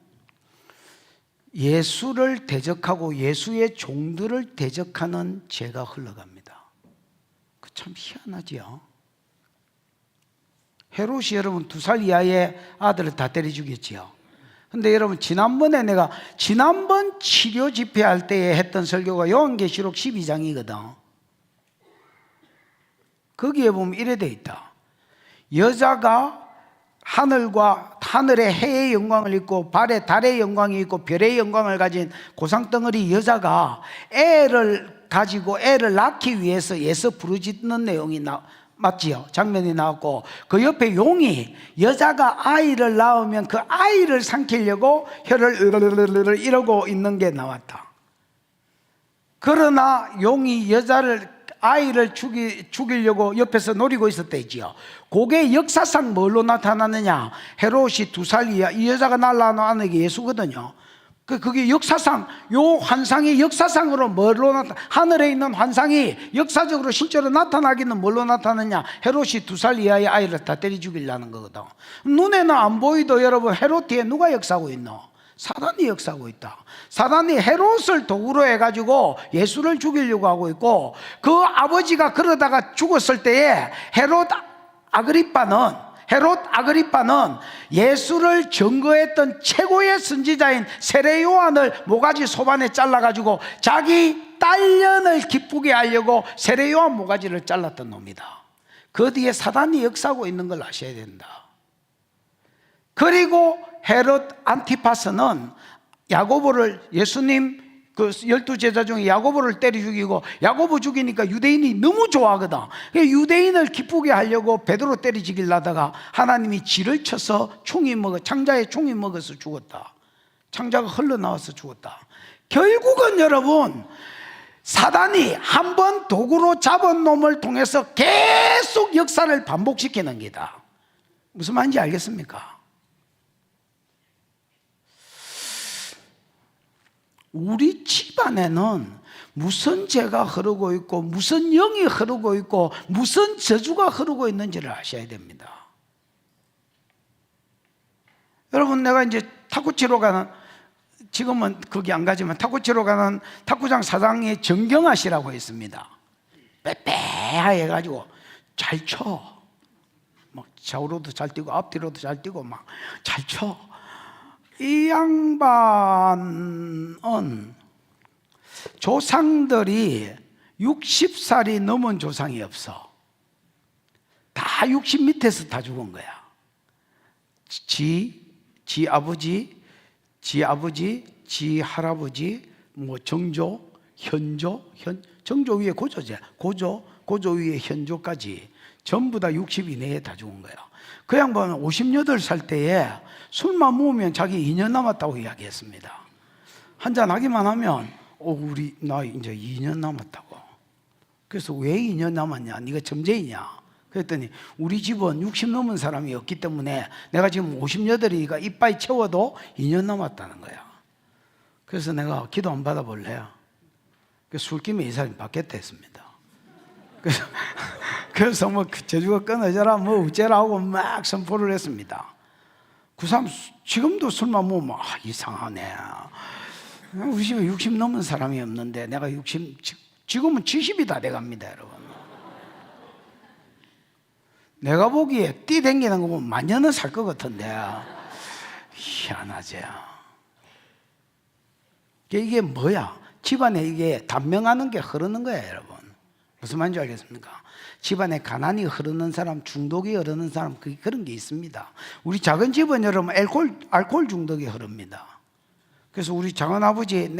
예수를 대적하고 예수의 종들을 대적하는 죄가 흘러갑니다. 그 참 희한하지요. 헤롯이 여러분 2살 이하의 아들을 다 때려 죽였지요. 근데 여러분, 지난번에 내가 지난번 치료 집회할 때에 했던 설교가 요한계시록 12장이거든. 거기에 보면 이래 돼 있다. 여자가 하늘의 해의 영광을 입고 발에 달의 영광이 있고 별의 영광을 가진 고상덩어리 여자가 애를 가지고 애를 낳기 위해서 예서 부르짖는 내용이 맞지요? 장면이 나왔고, 그 옆에 용이 여자가 아이를 낳으면 그 아이를 삼키려고 혀를 이러고 있는 게 나왔다. 그러나 용이 아이를 죽이려고 옆에서 노리고 있었대지요. 그게 역사상 뭘로 나타나느냐? 헤롯이 2살 이하, 이 여자가 낳은 아내가 예수거든요. 그게 역사상, 요 환상이 역사상으로 뭘로 하늘에 있는 환상이 역사적으로 실제로 나타나기는 뭘로 나타나냐? 헤롯이 2살 이하의 아이를 다 때려 죽이려는 거거든. 눈에는 안 보이도 여러분, 헤롯 뒤에 누가 역사하고 있노? 사단이 역사하고 있다. 사단이 헤롯을 도구로 해가지고 예수를 죽이려고 하고 있고, 그 아버지가 그러다가 죽었을 때에 헤롯 아그리빠는 예수를 증거했던 최고의 선지자인 세례 요한을 모가지 소반에 잘라가지고 자기 딸년을 기쁘게 하려고 세례 요한 모가지를 잘랐던 놈이다. 그 뒤에 사단이 역사하고 있는 걸 아셔야 된다. 그리고 헤롯 안티파스는 야고보를, 예수님 그 12제자 중에 야고보를 때려 죽이고, 야고보 죽이니까 유대인이 너무 좋아하거든. 유대인을 기쁘게 하려고 베드로 때려 죽이려다가 하나님이 지를 쳐서 창자에 총이 먹어서 죽었다. 창자가 흘러나와서 죽었다. 결국은 여러분, 사단이 한 번 도구로 잡은 놈을 통해서 계속 역사를 반복시키는 게다. 무슨 말인지 알겠습니까? 우리 집안에는 무슨 죄가 흐르고 있고, 무슨 영이 흐르고 있고, 무슨 저주가 흐르고 있는지를 아셔야 됩니다. 여러분, 내가 이제 탁구 치러 가는, 지금은 거기 안 가지만 탁구 치러 가는 탁구장 사장이 정경아 씨라고 있습니다. 빼빼하게 해가지고 잘 쳐. 막 좌우로도 잘 뛰고 앞뒤로도 잘 뛰고 막 잘 쳐. 이 양반은 조상들이 60살이 넘은 조상이 없어. 다 60 밑에서 다 죽은 거야. 지 아버지, 지 할아버지, 뭐 정조, 정조 위에 고조제, 고조 위에 현조까지 전부 다 60 이내에 다 죽은 거야. 그 양반은 58살 때에 술만 먹으면 자기 2년 남았다고 이야기했습니다. 한잔 하기만 하면 나 이제 2년 남았다고. 그래서 왜 2년 남았냐? 네가 점쟁이냐? 그랬더니 우리 집은 60 넘은 사람이 없기 때문에 내가 지금 58이니까 이빨 채워도 2년 남았다는 거야. 그래서 내가 기도 안 받아볼래요? 술김에 이 사람이 받겠다 했습니다. 그래서 뭐 제주가 끊어져라 뭐 어째라 하고 막 선포를 했습니다. 그 사람 지금도 술만 먹으면 이상하네. 우리 집에 60 넘은 사람이 없는데 내가 60, 지금은 70이 다 돼갑니다, 여러분. 내가 보기에 띠 댕기는 거 보면 만년은 살 것 같은데 희한하지. 이게 뭐야? 집안에 이게 단명하는 게 흐르는 거야, 여러분. 무슨 말인지 알겠습니까? 집안에 가난이 흐르는 사람, 중독이 흐르는 사람, 그런 게 있습니다. 우리 작은 집은 여러분 알코올 중독이 흐릅니다. 그래서 우리 작은아버지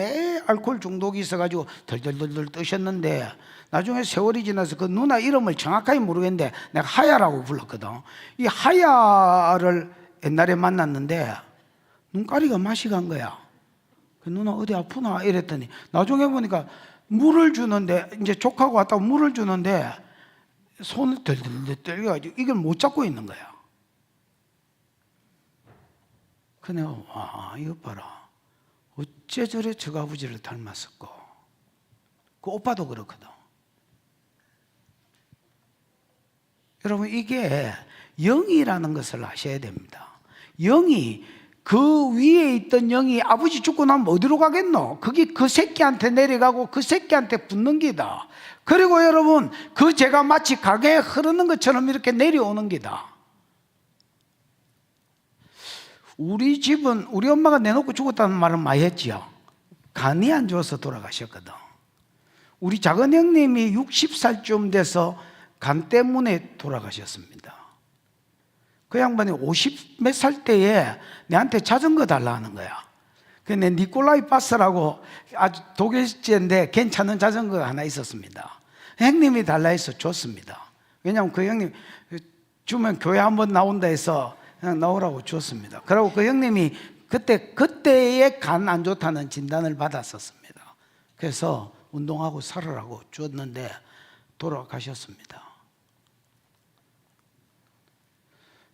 알코올 중독이 있어가지고 덜덜덜 뜨셨는데, 나중에 세월이 지나서 그 누나 이름을 정확하게 모르겠는데 내가 하야라고 불렀거든. 이 하야를 옛날에 만났는데 눈가리가 맛이 간 거야. 그 누나 어디 아프나 이랬더니 나중에 보니까 물을 주는데, 이제 족하고 왔다고 물을 주는데 손을 덜덜덜 떨려가지고 이걸 못 잡고 있는 거야. 그 내가 이거 봐라. 어째 저래 저 아버지를 닮았을까? 그 오빠도 그렇거든. 여러분, 이게 영이라는 것을 아셔야 됩니다. 영이, 그 위에 있던 영이 아버지 죽고 나면 어디로 가겠노? 그게 그 새끼한테 내려가고 그 새끼한테 붙는 기다. 그리고 여러분, 그 죄가 마치 강에 흐르는 것처럼 이렇게 내려오는 기다. 우리 집은 우리 엄마가 내놓고 죽었다는 말은 많이 했지요. 간이 안 좋아서 돌아가셨거든. 우리 작은 형님이 60살쯤 돼서 간 때문에 돌아가셨습니다. 그 양반이 50 몇 살 때에 내한테 자전거 달라 하는 거야. 근데 니콜라이 바스라고 아주 독일제인데 괜찮은 자전거가 하나 있었습니다. 형님이 달라 해서 줬습니다. 왜냐하면 그 형님 주면 교회 한번 나온다 해서 그냥 나오라고 줬습니다. 그리고 그 형님이 그때에 간 안 좋다는 진단을 받았었습니다. 그래서 운동하고 살으라고 줬는데 돌아가셨습니다.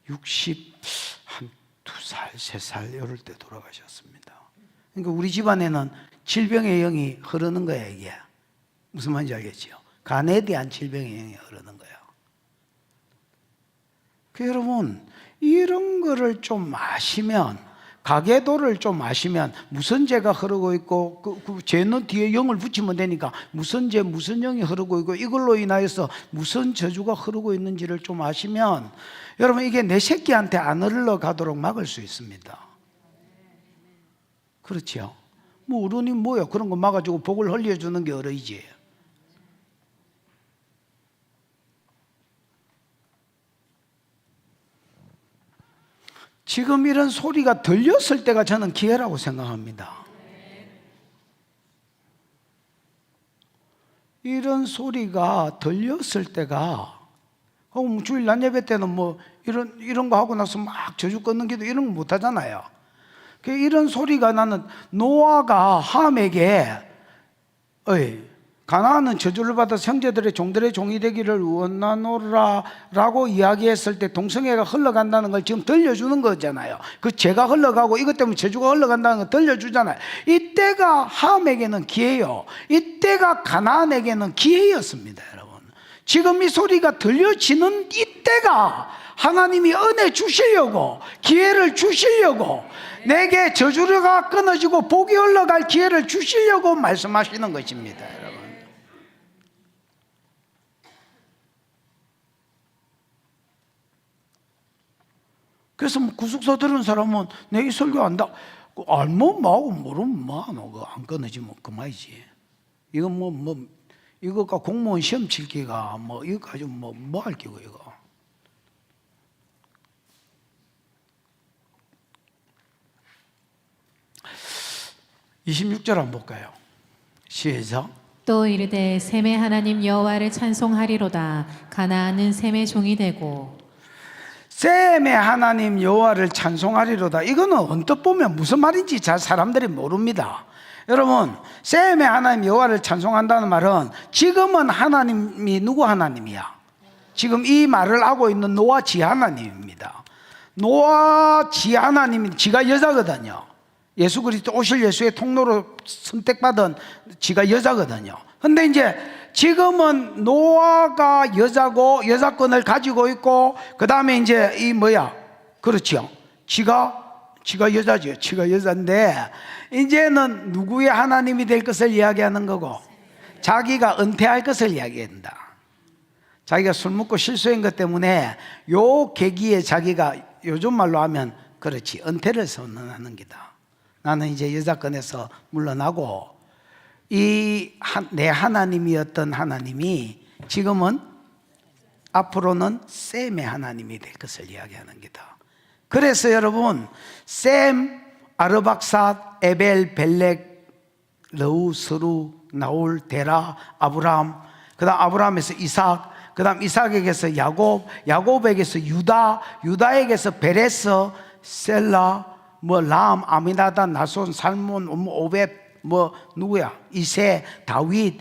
60 한 2살, 3살 이럴 때 돌아가셨습니다. 그러니까 우리 집안에는 질병의 영이 흐르는 거야, 이게. 무슨 말인지 알겠죠? 간에 대한 질병의 영이 흐르는 거예요. 그 여러분, 이런 거를 좀 아시면, 가계도를 좀 아시면 무슨 죄가 흐르고 있고 그 죄는 뒤에 영을 붙이면 되니까 무슨 죄 무슨 영이 흐르고 있고 이걸로 인하여서 무슨 저주가 흐르고 있는지를 좀 아시면 여러분 이게 내 새끼한테 안 흘러가도록 막을 수 있습니다. 그렇죠? 뭐 어른이 뭐야 그런 거 막아주고 복을 흘려주는 게 어른이지. 지금 이런 소리가 들렸을 때가 저는 기회라고 생각합니다. 이런 소리가 들렸을 때가 주일 낮 예배 때는 뭐 이런 거 하고 나서 막 저주 끊는 기도 이런 거 못 하잖아요. 이런 소리가 나는 노아가 함에게 가나안은 저주를 받아 형제들의 종들의 종이 되기를 원하노라 라고 이야기했을 때 동성애가 흘러간다는 걸 지금 들려주는 거잖아요. 그 죄가 흘러가고 이것 때문에 저주가 흘러간다는 걸 들려주잖아요. 이때가 함에게는 기회요, 이때가 가나안에게는 기회였습니다. 여러분, 지금 이 소리가 들려지는 이때가 하나님이 은혜 주시려고, 기회를 주시려고, 내게 저주가 끊어지고 복이 흘러갈 기회를 주시려고 말씀하시는 것입니다. 여러분, 그래서 구속사 들은 사람은 내 이 설교 안다 알면 뭐하고 모르면 뭐하노, 안 끊어지면 그만이지. 이거 이거가 공무원 시험 칠 기가 이거 가지고 뭐 할 기고 이거. (26절) 한번 볼까요? 시작. 또 이르되 셈의 하나님 여호와를 찬송하리로다. 가나안은 셈의 종이 되고. 셈의 하나님 여호와를 찬송하리로다. 이거는 언뜻 보면 무슨 말인지 잘 사람들이 모릅니다. 여러분, 셈의 하나님 여호와를 찬송한다는 말은 지금은 하나님이 누구 하나님이야? 지금 이 말을 하고 있는 노아 지 하나님입니다. 노아 지 하나님이 지가 여자거든요. 예수 그리스도 오실 예수의 통로로 선택받은 지가 여자거든요. 근데 이제 지금은 노아가 여자고 여자권을 가지고 있고 그 다음에 이제 그렇죠, 지가 여자죠. 지가 여자인데 이제는 누구의 하나님이 될 것을 이야기하는 거고, 자기가 은퇴할 것을 이야기한다. 자기가 술 먹고 실수한 것 때문에 요 계기에 자기가 요즘 말로 하면 그렇지, 은퇴를 선언하는 기다. 나는 이제 여자권에서 물러나고 내 하나님이었던 하나님이 지금은 앞으로는 셈의 하나님이 될 것을 이야기하는 기다. 그래서 여러분, 셈, 아르박삿, 에벨, 벨렉, 러우, 스루, 나홀, 데라, 아브람, 그 다음 아브람에서 이삭, 그 다음 이삭에게서 야곱, 야곱에게서 유다, 유다에게서 베레스, 셀라, 람, 아미나다, 나손, 살몬, 오벳, 누구야? 이세, 다윗,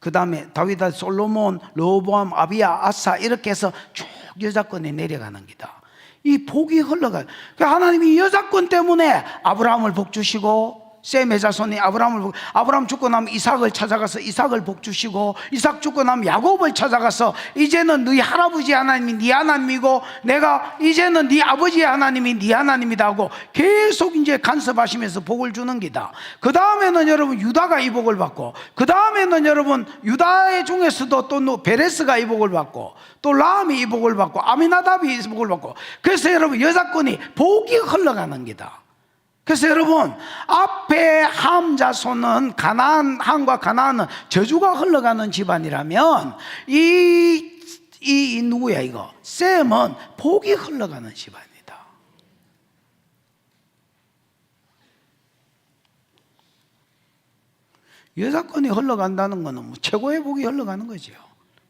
그 다음에 다윗, 솔로몬, 르호보암, 아비야, 아사, 이렇게 해서 쭉 여자권에 내려가는 기다. 이 복이 흘러가요. 하나님이 여자권 때문에 아브라함을 복 주시고, 셈의 자손이 아브라함 죽고 나면 이삭을 찾아가서 이삭을 복 주시고, 이삭 죽고 나면 야곱을 찾아가서 이제는 너희 할아버지 하나님이 네 하나님이고 내가 이제는 네 아버지 하나님이 네 하나님이다 하고 계속 이제 간섭하시면서 복을 주는 기다. 그 다음에는 여러분 유다가 이 복을 받고, 그 다음에는 여러분 유다의 중에서도 또 베레스가 이 복을 받고, 또 람이 이 복을 받고, 아미나답이 이 복을 받고, 그래서 여러분 여자권이 복이 흘러가는 기다. 그래서 여러분, 앞에 함 자손은 함과 가나안은 저주가 흘러가는 집안이라면 이 누구야 이거? 셈은 복이 흘러가는 집안이다. 여자권이 흘러간다는 것은 최고의 복이 흘러가는 거죠.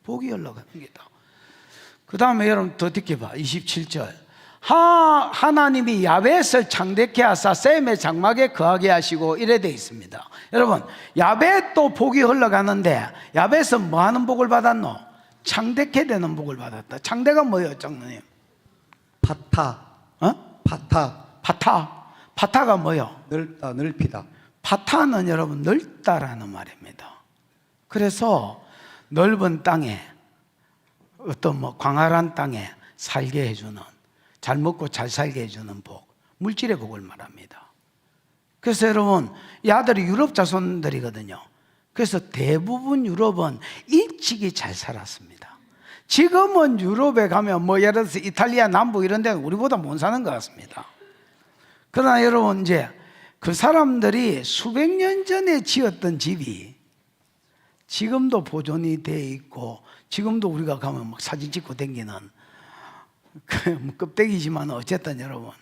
복이 흘러가는 게다. 그 다음에 여러분 더 듣게 봐. 27절. 하나님이 야벳을 창대케 하사 셈의 장막에 거하게 하시고 이래 돼 있습니다. 여러분, 야벳도 복이 흘러가는데 야벳은 뭐 하는 복을 받았노? 창대케 되는 복을 받았다. 창대가 뭐예요, 장로님? 파타. 파타가 뭐요? 넓다, 넓히다. 파타는 여러분 넓다라는 말입니다. 그래서 넓은 땅에 어떤 뭐 광활한 땅에 살게 해주는, 잘 먹고 잘 살게 해주는 복, 물질의 복을 말합니다. 그래서 여러분 이 아들이 유럽 자손들이거든요. 그래서 대부분 유럽은 일찍이 잘 살았습니다. 지금은 유럽에 가면 뭐 예를 들어서 이탈리아 남부 이런 데는 우리보다 못 사는 것 같습니다. 그러나 여러분 이제 그 사람들이 수백 년 전에 지었던 집이 지금도 보존이 돼 있고, 지금도 우리가 가면 막 사진 찍고 다니는 그 껍데기지만 어쨌든 여러분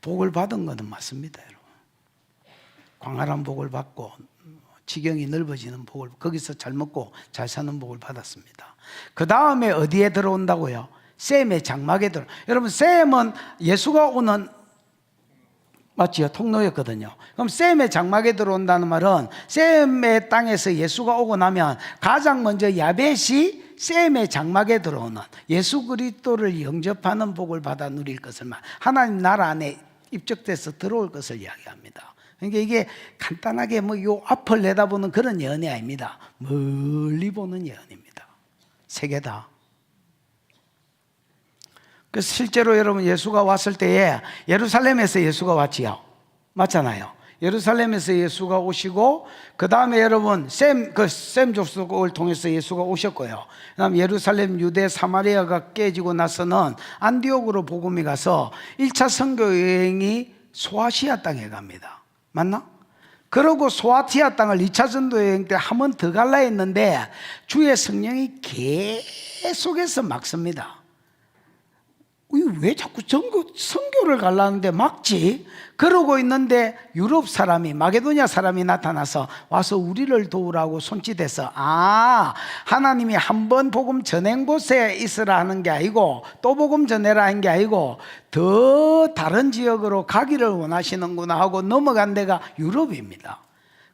복을 받은 것은 맞습니다. 여러분 광활한 복을 받고 지경이 넓어지는 복을, 거기서 잘 먹고 잘 사는 복을 받았습니다. 그 다음에 어디에 들어온다고요? 셈의 장막에 들어. 여러분 셈은 예수가 오는 맞지요? 통로였거든요. 그럼 셈의 장막에 들어온다는 말은 셈의 땅에서 예수가 오고 나면 가장 먼저 야벳이 셈의 장막에 들어오는, 예수 그리스도를 영접하는 복을 받아 누릴 것을 하나님 나라 안에 입적돼서 들어올 것을 이야기합니다. 그러니까 이게 간단하게 뭐 요 앞을 내다보는 그런 예언이 아닙니다. 멀리 보는 예언입니다. 세계다. 그래서 실제로 여러분 예수가 왔을 때에 예루살렘에서 예수가 왔지요. 맞잖아요. 예루살렘에서 예수가 오시고, 그 다음에 여러분 셈 족속을 통해서 예수가 오셨고요. 그다음 예루살렘, 유대, 사마리아가 깨지고 나서는 안디옥으로 복음이 가서 1차 선교 여행이 소아시아 땅에 갑니다. 맞나? 그러고 소아티아 땅을 2차 전도 여행 때 한 번 더 갈라 했는데 주의 성령이 계속해서 막습니다. 왜 자꾸 선교를 가려는데 막지? 그러고 있는데 유럽 사람이, 마게도냐 사람이 나타나서 와서 우리를 도우라고 손짓해서, 하나님이 한 번 복음 전행 곳에 있으라 하는 게 아니고 또 복음 전해라 하는 게 아니고 더 다른 지역으로 가기를 원하시는구나 하고 넘어간 데가 유럽입니다.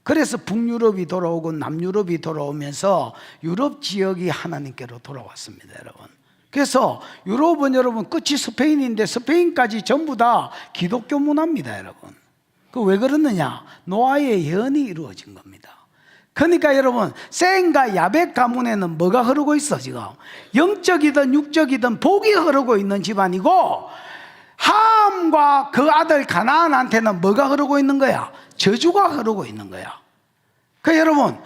그래서 북유럽이 돌아오고 남유럽이 돌아오면서 유럽 지역이 하나님께로 돌아왔습니다, 여러분. 그래서 유럽은 여러분 끝이 스페인인데 스페인까지 전부 다 기독교 문화입니다, 여러분. 그 왜 그러느냐? 노아의 예언이 이루어진 겁니다. 그러니까 여러분 셈과 야벳 가문에는 뭐가 흐르고 있어? 지금 영적이든 육적이든 복이 흐르고 있는 집안이고, 함과 그 아들 가나안한테는 뭐가 흐르고 있는 거야? 저주가 흐르고 있는 거야. 그 여러분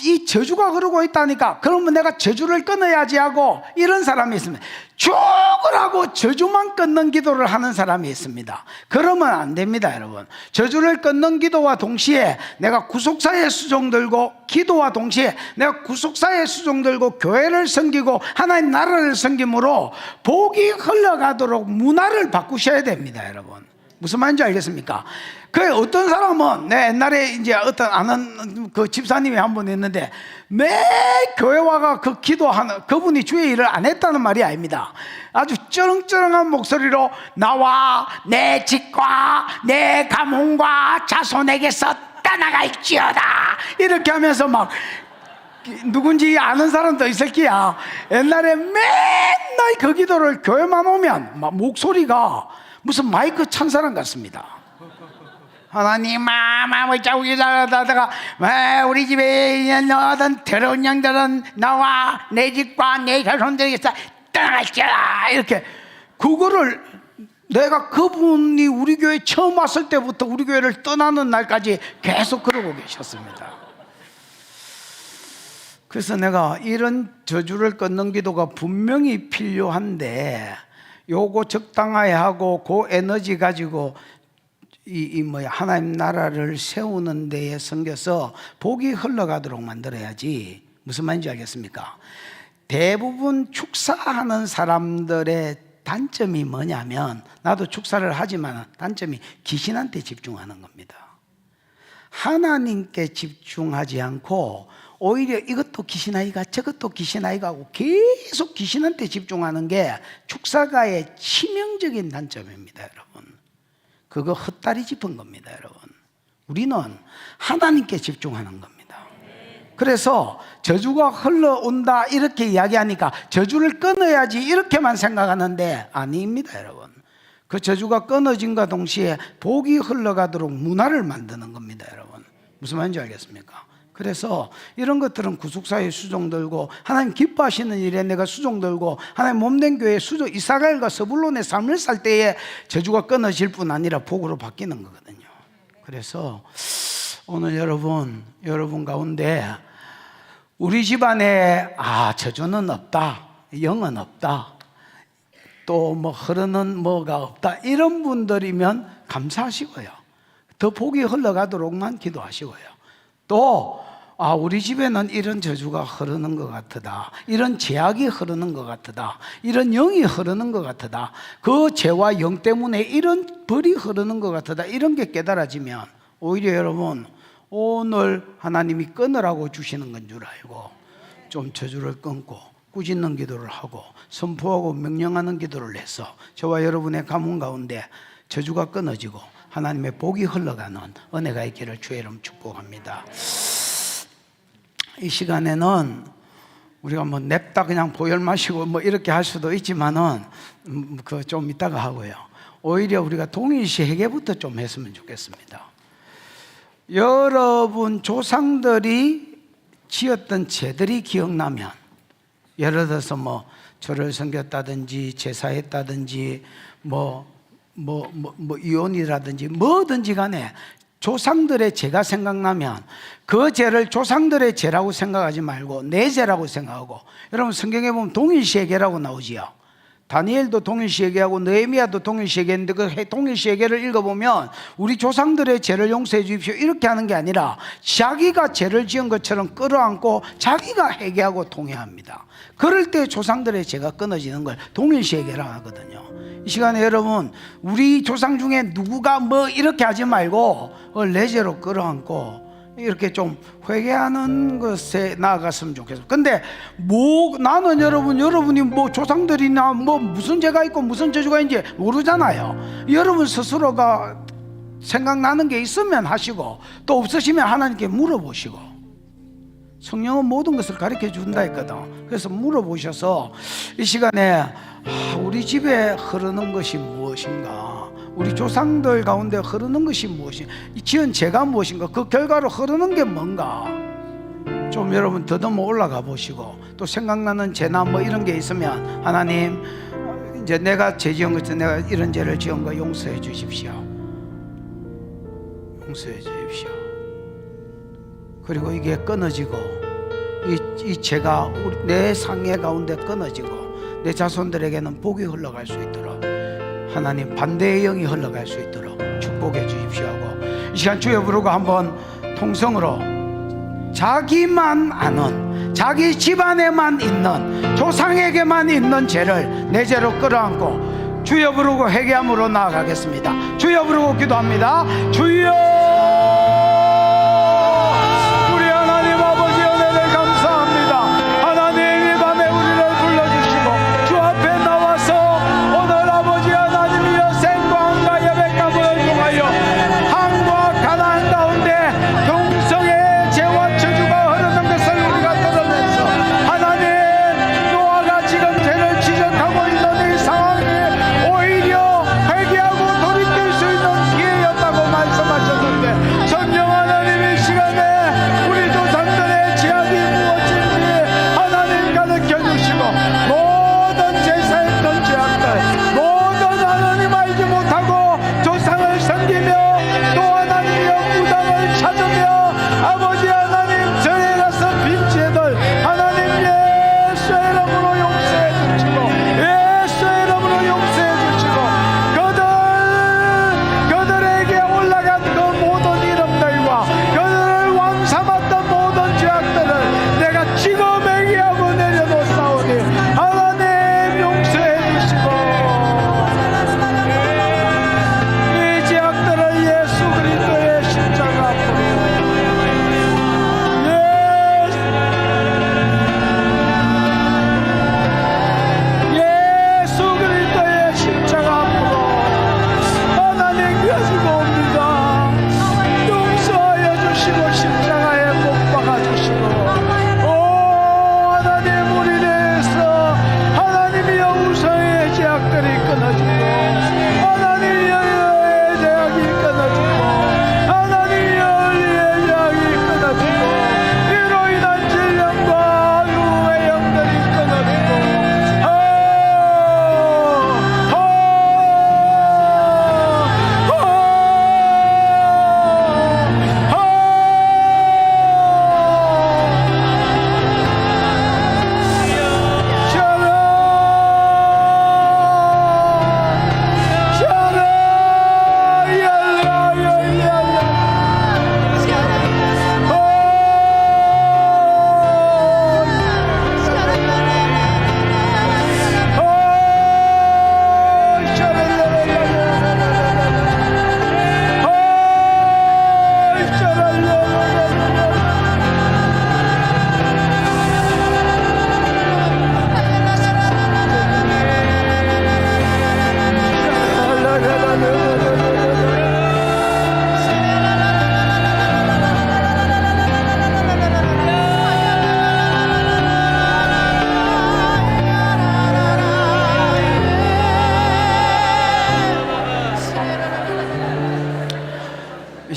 이 저주가 흐르고 있다니까, 그러면 내가 저주를 끊어야지 하고 이런 사람이 있습니다. 죽으라고 저주만 끊는 기도를 하는 사람이 있습니다. 그러면 안 됩니다, 여러분. 저주를 끊는 기도와 동시에 내가 구속사의 수종 들고, 기도와 동시에 내가 구속사의 수종 들고 교회를 섬기고 하나님 나라를 섬김으로 복이 흘러가도록 문화를 바꾸셔야 됩니다, 여러분. 무슨 말인지 알겠습니까? 그 어떤 사람은, 내 옛날에 이제 어떤 아는 그 집사님이 한 분 있는데 매 교회 와가 그 기도하는 그분이 주의 일을 안 했다는 말이 아닙니다. 아주 쩌렁쩌렁한 목소리로 나와 내 집과 내 가문과 자손에게서 떠나갈지어다 이렇게 하면서 막, 누군지 아는 사람도 있을 거야. 옛날에 맨날 그 기도를 교회만 오면 막 목소리가 무슨 마이크 찬 사람 같습니다. 하나님 마음을 자우게 잘하다가 우리 집에 있는 너던 더러운 양들은 나와 내 집과 내 자손들에게서 떠나갈지어다 이렇게, 그거를 내가 그분이 우리 교회 처음 왔을 때부터 우리 교회를 떠나는 날까지 계속 그러고 계셨습니다. 그래서 내가 이런 저주를 끊는 기도가 분명히 필요한데 요거 적당하게 하고 그 에너지 가지고 하나님 나라를 세우는 데에 섬겨서 복이 흘러가도록 만들어야지. 무슨 말인지 알겠습니까? 대부분 축사하는 사람들의 단점이 뭐냐면, 나도 축사를 하지만 단점이 귀신한테 집중하는 겁니다. 하나님께 집중하지 않고 오히려 이것도 귀신아이가 저것도 귀신아이가 하고 계속 귀신한테 집중하는 게 축사가의 치명적인 단점입니다, 여러분. 그거 헛다리 짚은 겁니다, 여러분. 우리는 하나님께 집중하는 겁니다. 그래서 저주가 흘러온다 이렇게 이야기하니까 저주를 끊어야지 이렇게만 생각하는데 아닙니다, 여러분. 그 저주가 끊어진과 동시에 복이 흘러가도록 문화를 만드는 겁니다, 여러분. 무슨 말인지 알겠습니까? 그래서 이런 것들은 구속사에 수종들고 하나님 기뻐하시는 일에 내가 수종들고 하나님 몸된 교회에 이사가엘과 스불론의 삶을 살 때에 저주가 끊어질 뿐 아니라 복으로 바뀌는 거거든요. 그래서 오늘 여러분 가운데 우리 집안에 저주는 없다, 영은 없다, 또 뭐 흐르는 뭐가 없다, 이런 분들이면 감사하시고요, 더 복이 흘러가도록만 기도하시고요, 또 우리 집에는 이런 저주가 흐르는 것 같다, 이런 제약이 흐르는 것 같다, 이런 영이 흐르는 것 같다, 그 죄와 영 때문에 이런 벌이 흐르는 것 같다, 이런 게 깨달아지면 오히려 여러분 오늘 하나님이 끊으라고 주시는 건 줄 알고 좀 저주를 끊고 꾸짖는 기도를 하고 선포하고 명령하는 기도를 해서 저와 여러분의 가문 가운데 저주가 끊어지고 하나님의 복이 흘러가는 은혜가 있기를 주의 이름 축복합니다. 이 시간에는 우리가 뭐 냅다 그냥 보혈 마시고 뭐 이렇게 할 수도 있지만은 그 좀 이따가 하고요, 오히려 우리가 동일시 회개부터 좀 했으면 좋겠습니다. 여러분 조상들이 지었던 죄들이 기억나면, 예를 들어서 뭐 절을 섬겼다든지 제사했다든지 뭐 이혼이라든지 뭐든지 간에 조상들의 죄가 생각나면 그 죄를 조상들의 죄라고 생각하지 말고 내 죄라고 생각하고, 여러분 성경에 보면 동일시회개라고 나오지요. 다니엘도 동일시회개하고 느헤미야도 동일시회개했는데 그 동일시회개를 읽어보면 우리 조상들의 죄를 용서해 주십시오 이렇게 하는 게 아니라 자기가 죄를 지은 것처럼 끌어안고 자기가 회개하고 통회합니다. 그럴 때 조상들의 죄가 끊어지는 걸 동일시회개라고 하거든요. 이 시간에 여러분 우리 조상 중에 누구가 뭐 이렇게 하지 말고 내 죄로 끌어안고 이렇게 좀 회개하는 것에 나아갔으면 좋겠어요. 근데 나는 여러분이 뭐 조상들이나 뭐 무슨 죄가 있고 무슨 저주가 있는지 모르잖아요. 여러분 스스로가 생각나는 게 있으면 하시고 또 없으시면 하나님께 물어보시고, 성령은 모든 것을 가르쳐 준다 했거든. 그래서 물어보셔서 이 시간에 우리 집에 흐르는 것이 무엇인가, 우리 조상들 가운데 흐르는 것이 무엇인가, 지은 죄가 무엇인가, 그 결과로 흐르는 게 뭔가 좀 여러분 더듬어 올라가 보시고, 또 생각나는 죄나 뭐 이런 게 있으면 하나님 이제 내가 죄 지은 것은 내가 이런 죄를 지은 거 용서해 주십시오, 용서해 주십시오. 그리고 이게 끊어지고 이 죄가 내 상해 가운데 끊어지고 내 자손들에게는 복이 흘러갈 수 있도록, 하나님 반대의 영이 흘러갈 수 있도록 축복해 주십시오 하고, 이 시간 주여 부르고 한번 통성으로 자기만 아는, 자기 집안에만 있는, 조상에게만 있는 죄를 내 죄로 끌어안고 주여 부르고 회개함으로 나아가겠습니다. 주여 부르고 기도합니다. 주여, 우리 하나님 아버지 은혜를 감사합니다. 하나님 이 밤에 우리를 불러주시고 주 앞에 나와서 오늘 아버지 하나님이여 생광과 여백나무를 통하여 항과 가나안 가운데 동성의 죄와 저주가 흐르는 것을 우리가 들으면서 하나님 노아가 지금 죄를 지적하고 있는 이 상황이 오히려 회개하고 돌이킬 수 있는 기회였다고 말씀하셨는데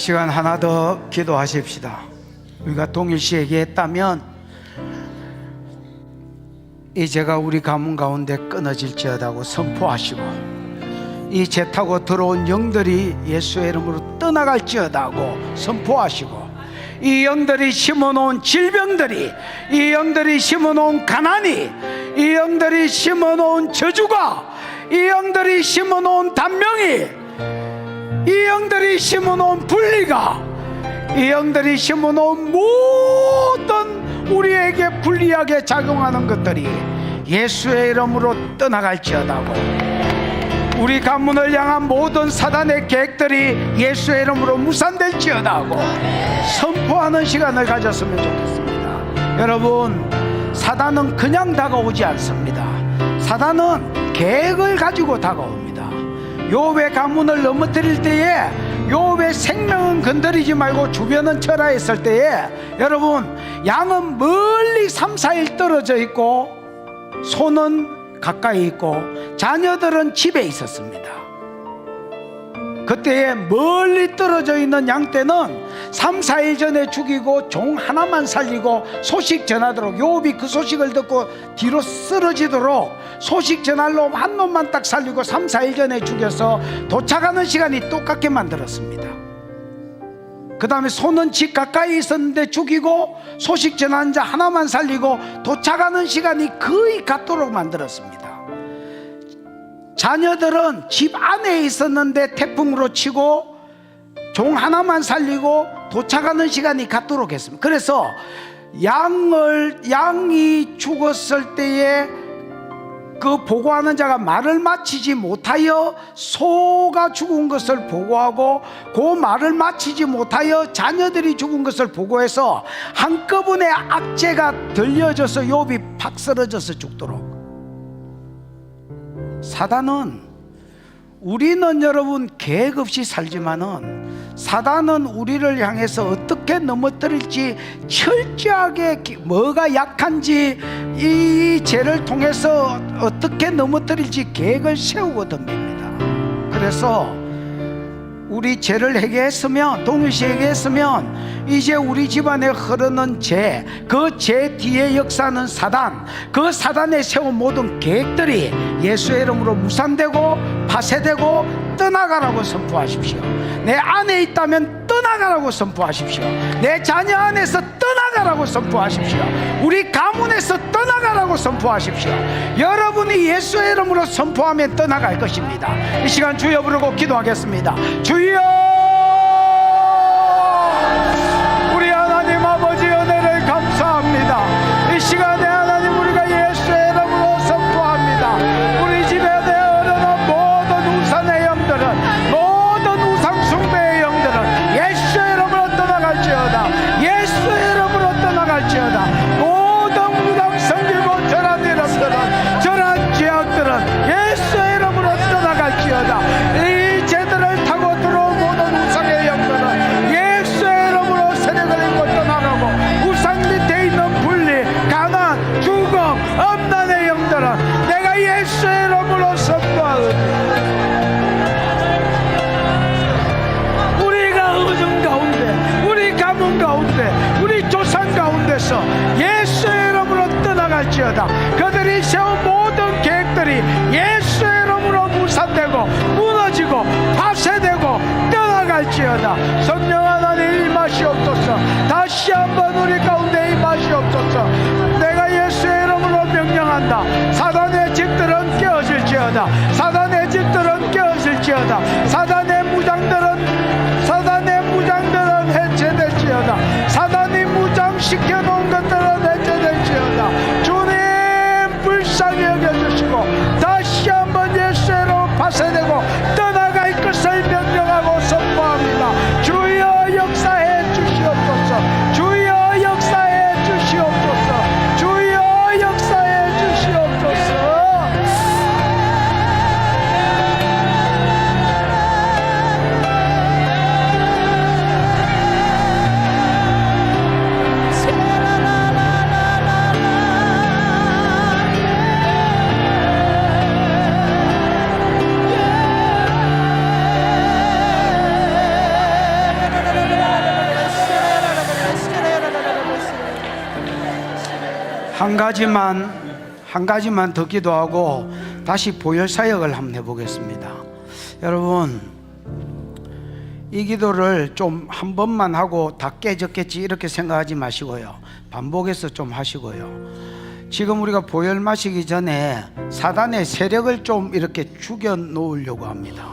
시간 하나 더 기도하십시다. 우리가 동일시에게 했다면 이 죄가 우리 가문 가운데 끊어질지어다고 선포하시고, 이 죄 타고 들어온 영들이 예수의 이름으로 떠나갈지어다고 선포하시고, 이 영들이 심어놓은 질병들이, 이 영들이 심어놓은 가난이, 이 영들이 심어놓은 저주가, 이 영들이 심어놓은 단명이, 이 영들이 심어놓은 분리가, 이 영들이 심어놓은 모든 우리에게 불리하게 작용하는 것들이 예수의 이름으로 떠나갈지어다고, 우리 가문을 향한 모든 사단의 계획들이 예수의 이름으로 무산될지어다고 선포하는 시간을 가졌으면 좋겠습니다. 여러분, 사단은 그냥 다가오지 않습니다. 사단은 계획을 가지고 다가옵니다. 욥의 가문을 넘어뜨릴 때에 욥의 생명은 건드리지 말고 주변은 철화했을 때에, 여러분, 양은 멀리 3, 4일 떨어져 있고 소는 가까이 있고 자녀들은 집에 있었습니다. 그때에 멀리 떨어져 있는 양 떼는 3, 4일 전에 죽이고 종 하나만 살리고 소식 전하도록, 욥이 그 소식을 듣고 뒤로 쓰러지도록 소식 전할 놈 한 놈만 딱 살리고 3, 4일 전에 죽여서 도착하는 시간이 똑같게 만들었습니다. 그 다음에 소는 집 가까이 있었는데 죽이고 소식 전하는 자 하나만 살리고 도착하는 시간이 거의 같도록 만들었습니다. 자녀들은 집 안에 있었는데 태풍으로 치고 종 하나만 살리고 도착하는 시간이 같도록 했습니다. 그래서 양이 죽었을 때에 그 보고하는 자가 말을 마치지 못하여 소가 죽은 것을 보고하고, 그 말을 마치지 못하여 자녀들이 죽은 것을 보고해서 한꺼번에 악재가 들려져서 욥이 팍 쓰러져서 죽도록. 사단은, 우리는 여러분 계획 없이 살지만은 사단은 우리를 향해서 어떻게 넘어뜨릴지 철저하게, 뭐가 약한지 이 죄를 통해서 어떻게 넘어뜨릴지 계획을 세우고 덤빕니다. 그래서 우리 죄를 해결했으면, 동일시 해결했으면 이제 우리 집안에 흐르는 죄, 그 죄 뒤에 역사하는 사단, 그 사단에 세운 모든 계획들이 예수의 이름으로 무산되고 파쇄되고 떠나가라고 선포하십시오. 내 안에 있다면 떠나가라고 선포하십시오. 내 자녀 안에서 떠나가라고 선포하십시오. 우리 가문에서 떠나가라고 선포하십시오. 여러분이 예수의 이름으로 선포하면 떠나갈 것입니다. 이 시간 주여 부르고 기도하겠습니다. 주여, 우리 하나님 아버지 은혜를 감사합니다. 이 시간에 하나님, 우리가 예수의 이름으로 선포합니다. 우리 집에 내어오는 모든 우상의 영들은, 모든 우상 숭배의 영들은 예수의 이름으로 떠나갈지어다. 예수의 이름으로 떠나갈지어다. 모든 무당 섬기고 절한 이름들은, 절한 죄악들은 예수의 이름으로 떠나갈지어다. 이 죄들을 타고 들어온 모든 우상의 영들은 예수의 이름으로 세력을 입고 떠나가고, 우상 밑에 있는 분리, 가난, 죽음, 엄난의 영들은 내가 예수의 이름으로 선포하옵니다. 우리가 의정 가운데, 우리 가문 가운데, 우리 조상 가운데서 예수의 이름으로 떠나갈지어다. 그들이 세운 모든 계획들이 예수의 이름으로 무산되고 무너지고 파쇄되고 떠나갈지어다. 성령 하나님 임하시옵소서. 다시 한번 우리 가운데 임하시옵소서. 내가 예수의 이름으로 명령한다. 사단의 집들은 깨어질지어다. 사단의 집들은 깨어질지어다. 사단의 무장들은 해체될지어다. 사단이 무장시켜 놓은 것들은 해체될지어다. 주님 불쌍히 여겨주시고 다시 한번 예수의 이름으로 파쇄되고 떠나갈 것을 명령하고 선포합니다. 주여 역사해 주시옵소서. 주여 역사해 주시옵소서. 주여 역사해 주시옵소서. 한 가지만 더 기도하고 다시 보혈 사역을 한번 해보겠습니다. 여러분, 이 기도를 좀 한 번만 하고 다 깨졌겠지 이렇게 생각하지 마시고요, 반복해서 좀 하시고요. 지금 우리가 보혈 마시기 전에 사단의 세력을 좀 이렇게 죽여 놓으려고 합니다.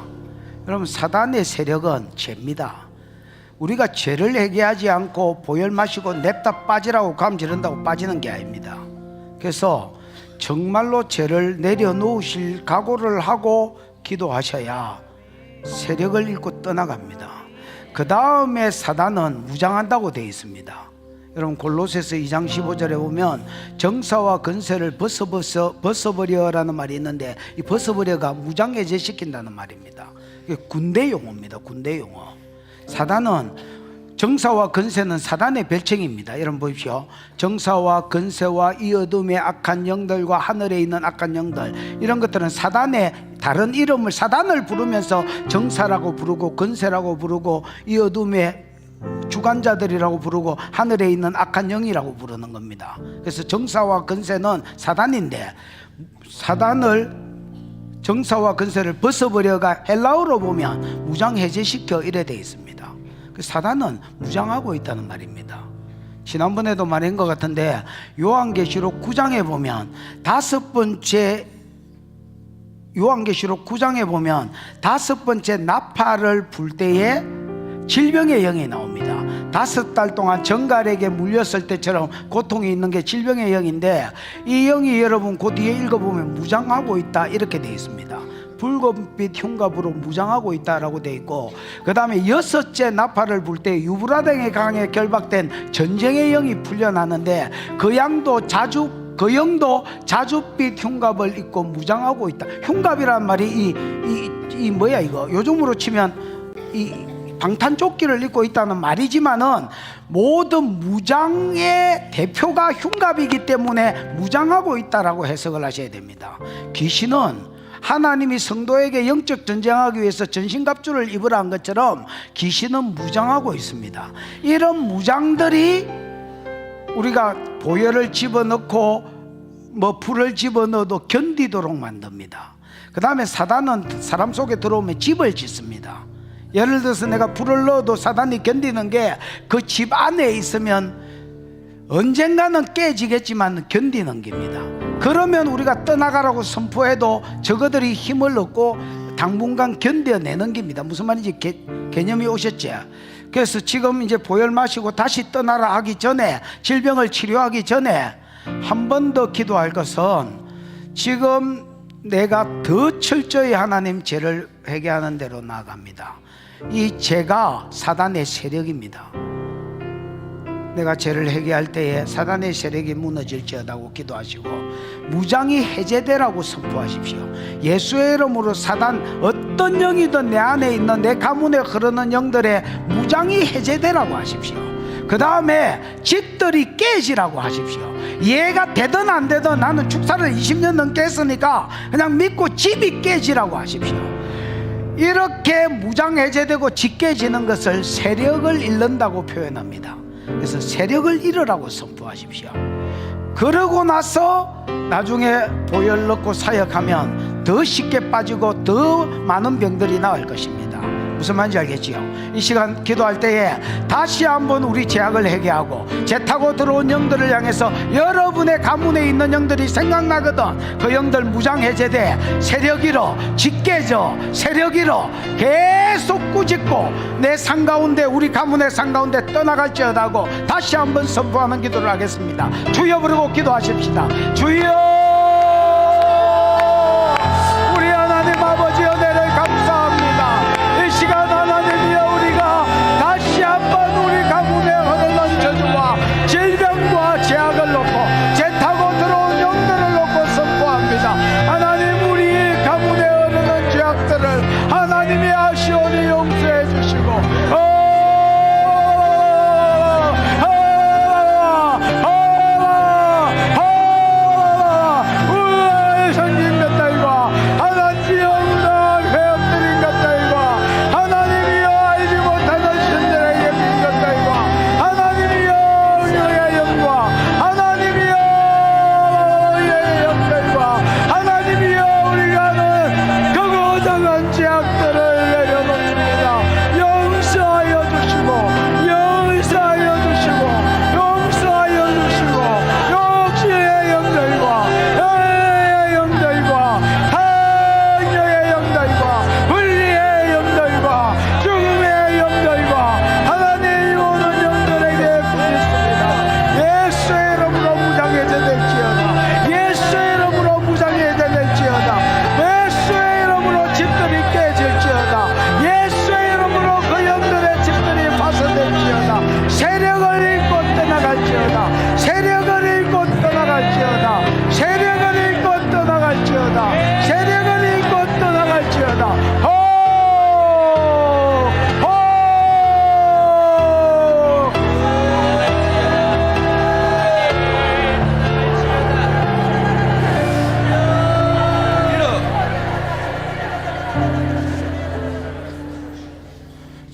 여러분, 사단의 세력은 죄입니다. 우리가 죄를 회개하지 않고 보혈 마시고 냅다 빠지라고 감지른다고 빠지는 게 아닙니다. 그래서 정말로 죄를 내려놓으실 각오를 하고 기도하셔야 세력을 잃고 떠나갑니다. 그 다음에 사단은 무장한다고 되어 있습니다. 여러분, 골로새서 2장 15절에 보면 정사와 권세를 벗어버려라는 말이 있는데, 이 벗어버려가 무장해제시킨다는 말입니다. 이게 군대 용어입니다. 군대 용어. 사단은, 정사와 권세는 사단의 별칭입니다. 여러분 보십시오. 정사와 권세와 이 어둠의 악한 영들과 하늘에 있는 악한 영들, 이런 것들은 사단의 다른 이름을, 사단을 부르면서 정사라고 부르고 권세라고 부르고 이 어둠의 주관자들이라고 부르고 하늘에 있는 악한 영이라고 부르는 겁니다. 그래서 정사와 권세는 사단인데, 사단을, 정사와 권세를 벗어버려가 헬라어로 보면 무장해제시켜 이래 되어 있습니다. 그 사단은 무장하고 있다는 말입니다. 지난번에도 말한 것 같은데, 요한계시록 9장에 보면 요한계시록 9장에 보면 5번째 나팔을 불 때에 질병의 영이 나옵니다. 5달 동안 정갈에게 물렸을 때처럼 고통이 있는 게 질병의 영인데, 이 영이 여러분 그 뒤에 읽어보면 무장하고 있다 이렇게 되어 있습니다. 붉은빛 흉갑으로 무장하고 있다라고 되어 있고, 그 다음에 6째 나팔을 불 때 유브라데 강에 결박된 전쟁의 영이 풀려나는데, 그 영도 자줏빛 흉갑을 입고 무장하고 있다. 흉갑이란 말이 이 뭐야 이거, 요즘으로 치면 이 방탄조끼를 입고 있다는 말이지만은 모든 무장의 대표가 흉갑이기 때문에 무장하고 있다라고 해석을 하셔야 됩니다. 귀신은 하나님이 성도에게 영적 전쟁하기 위해서 전신갑주를 입으라 한 것처럼 귀신은 무장하고 있습니다. 이런 무장들이 우리가 보혈을 집어넣고 뭐 불을 집어넣어도 견디도록 만듭니다. 그 다음에 사단은 사람 속에 들어오면 집을 짓습니다. 예를 들어서 내가 불을 넣어도 사단이 견디는 게 그 집 안에 있으면 언젠가는 깨지겠지만 견디는 겁니다. 그러면 우리가 떠나가라고 선포해도 저거들이 힘을 얻고 당분간 견뎌내는 겁니다. 무슨 말인지 개념이 오셨죠? 그래서 지금 이제 보혈 마시고 다시 떠나라 하기 전에, 질병을 치료하기 전에 한 번 더 기도할 것은, 지금 내가 더 철저히 하나님 죄를 회개하는 대로 나아갑니다. 이 죄가 사단의 세력입니다. 내가 죄를 회개할 때에 사단의 세력이 무너질지어다고 기도하시고 무장이 해제되라고 선포하십시오. 예수의 이름으로 사단 어떤 영이든 내 안에 있는, 내 가문에 흐르는 영들의 무장이 해제되라고 하십시오. 그 다음에 집들이 깨지라고 하십시오. 이해가 되든 안 되든 나는 축사를 20년 넘게 했으니까 그냥 믿고 집이 깨지라고 하십시오. 이렇게 무장 해제되고 집 깨지는 것을 세력을 잃는다고 표현합니다. 그래서 세력을 잃으라고 선포하십시오. 그러고 나서 나중에 보혈 넣고 사역하면 더 쉽게 빠지고 더 많은 병들이 나을 것입니다. 무슨 말인지 알겠지요? 이 시간 기도할 때에 다시 한번 우리 죄악을 회개하고, 죄 타고 들어온 영들을 향해서 여러분의 가문에 있는 영들이 생각나거든 그 영들 무장 해제돼 세력 잃어, 집 깨져, 세력 잃어, 계속 꾸짖고 내 상 가운데, 우리 가문의 상 가운데 떠나갈지어다고 다시 한번 선포하는 기도를 하겠습니다. 주여 부르고 기도하십시다. 주여, 우리 하나님 아버지 은혜를 감사합니다. 이 시간 하나님이여, 우리가 다시 한번 우리 가문에 흐르는 저주와 질병과 죄악을 놓고, 죄 타고 들어온 영들을 놓고 선포합니다. 하나님, 우리 가문에 흐르는 죄악들을 하나님이 아시오니 용서해 주시고,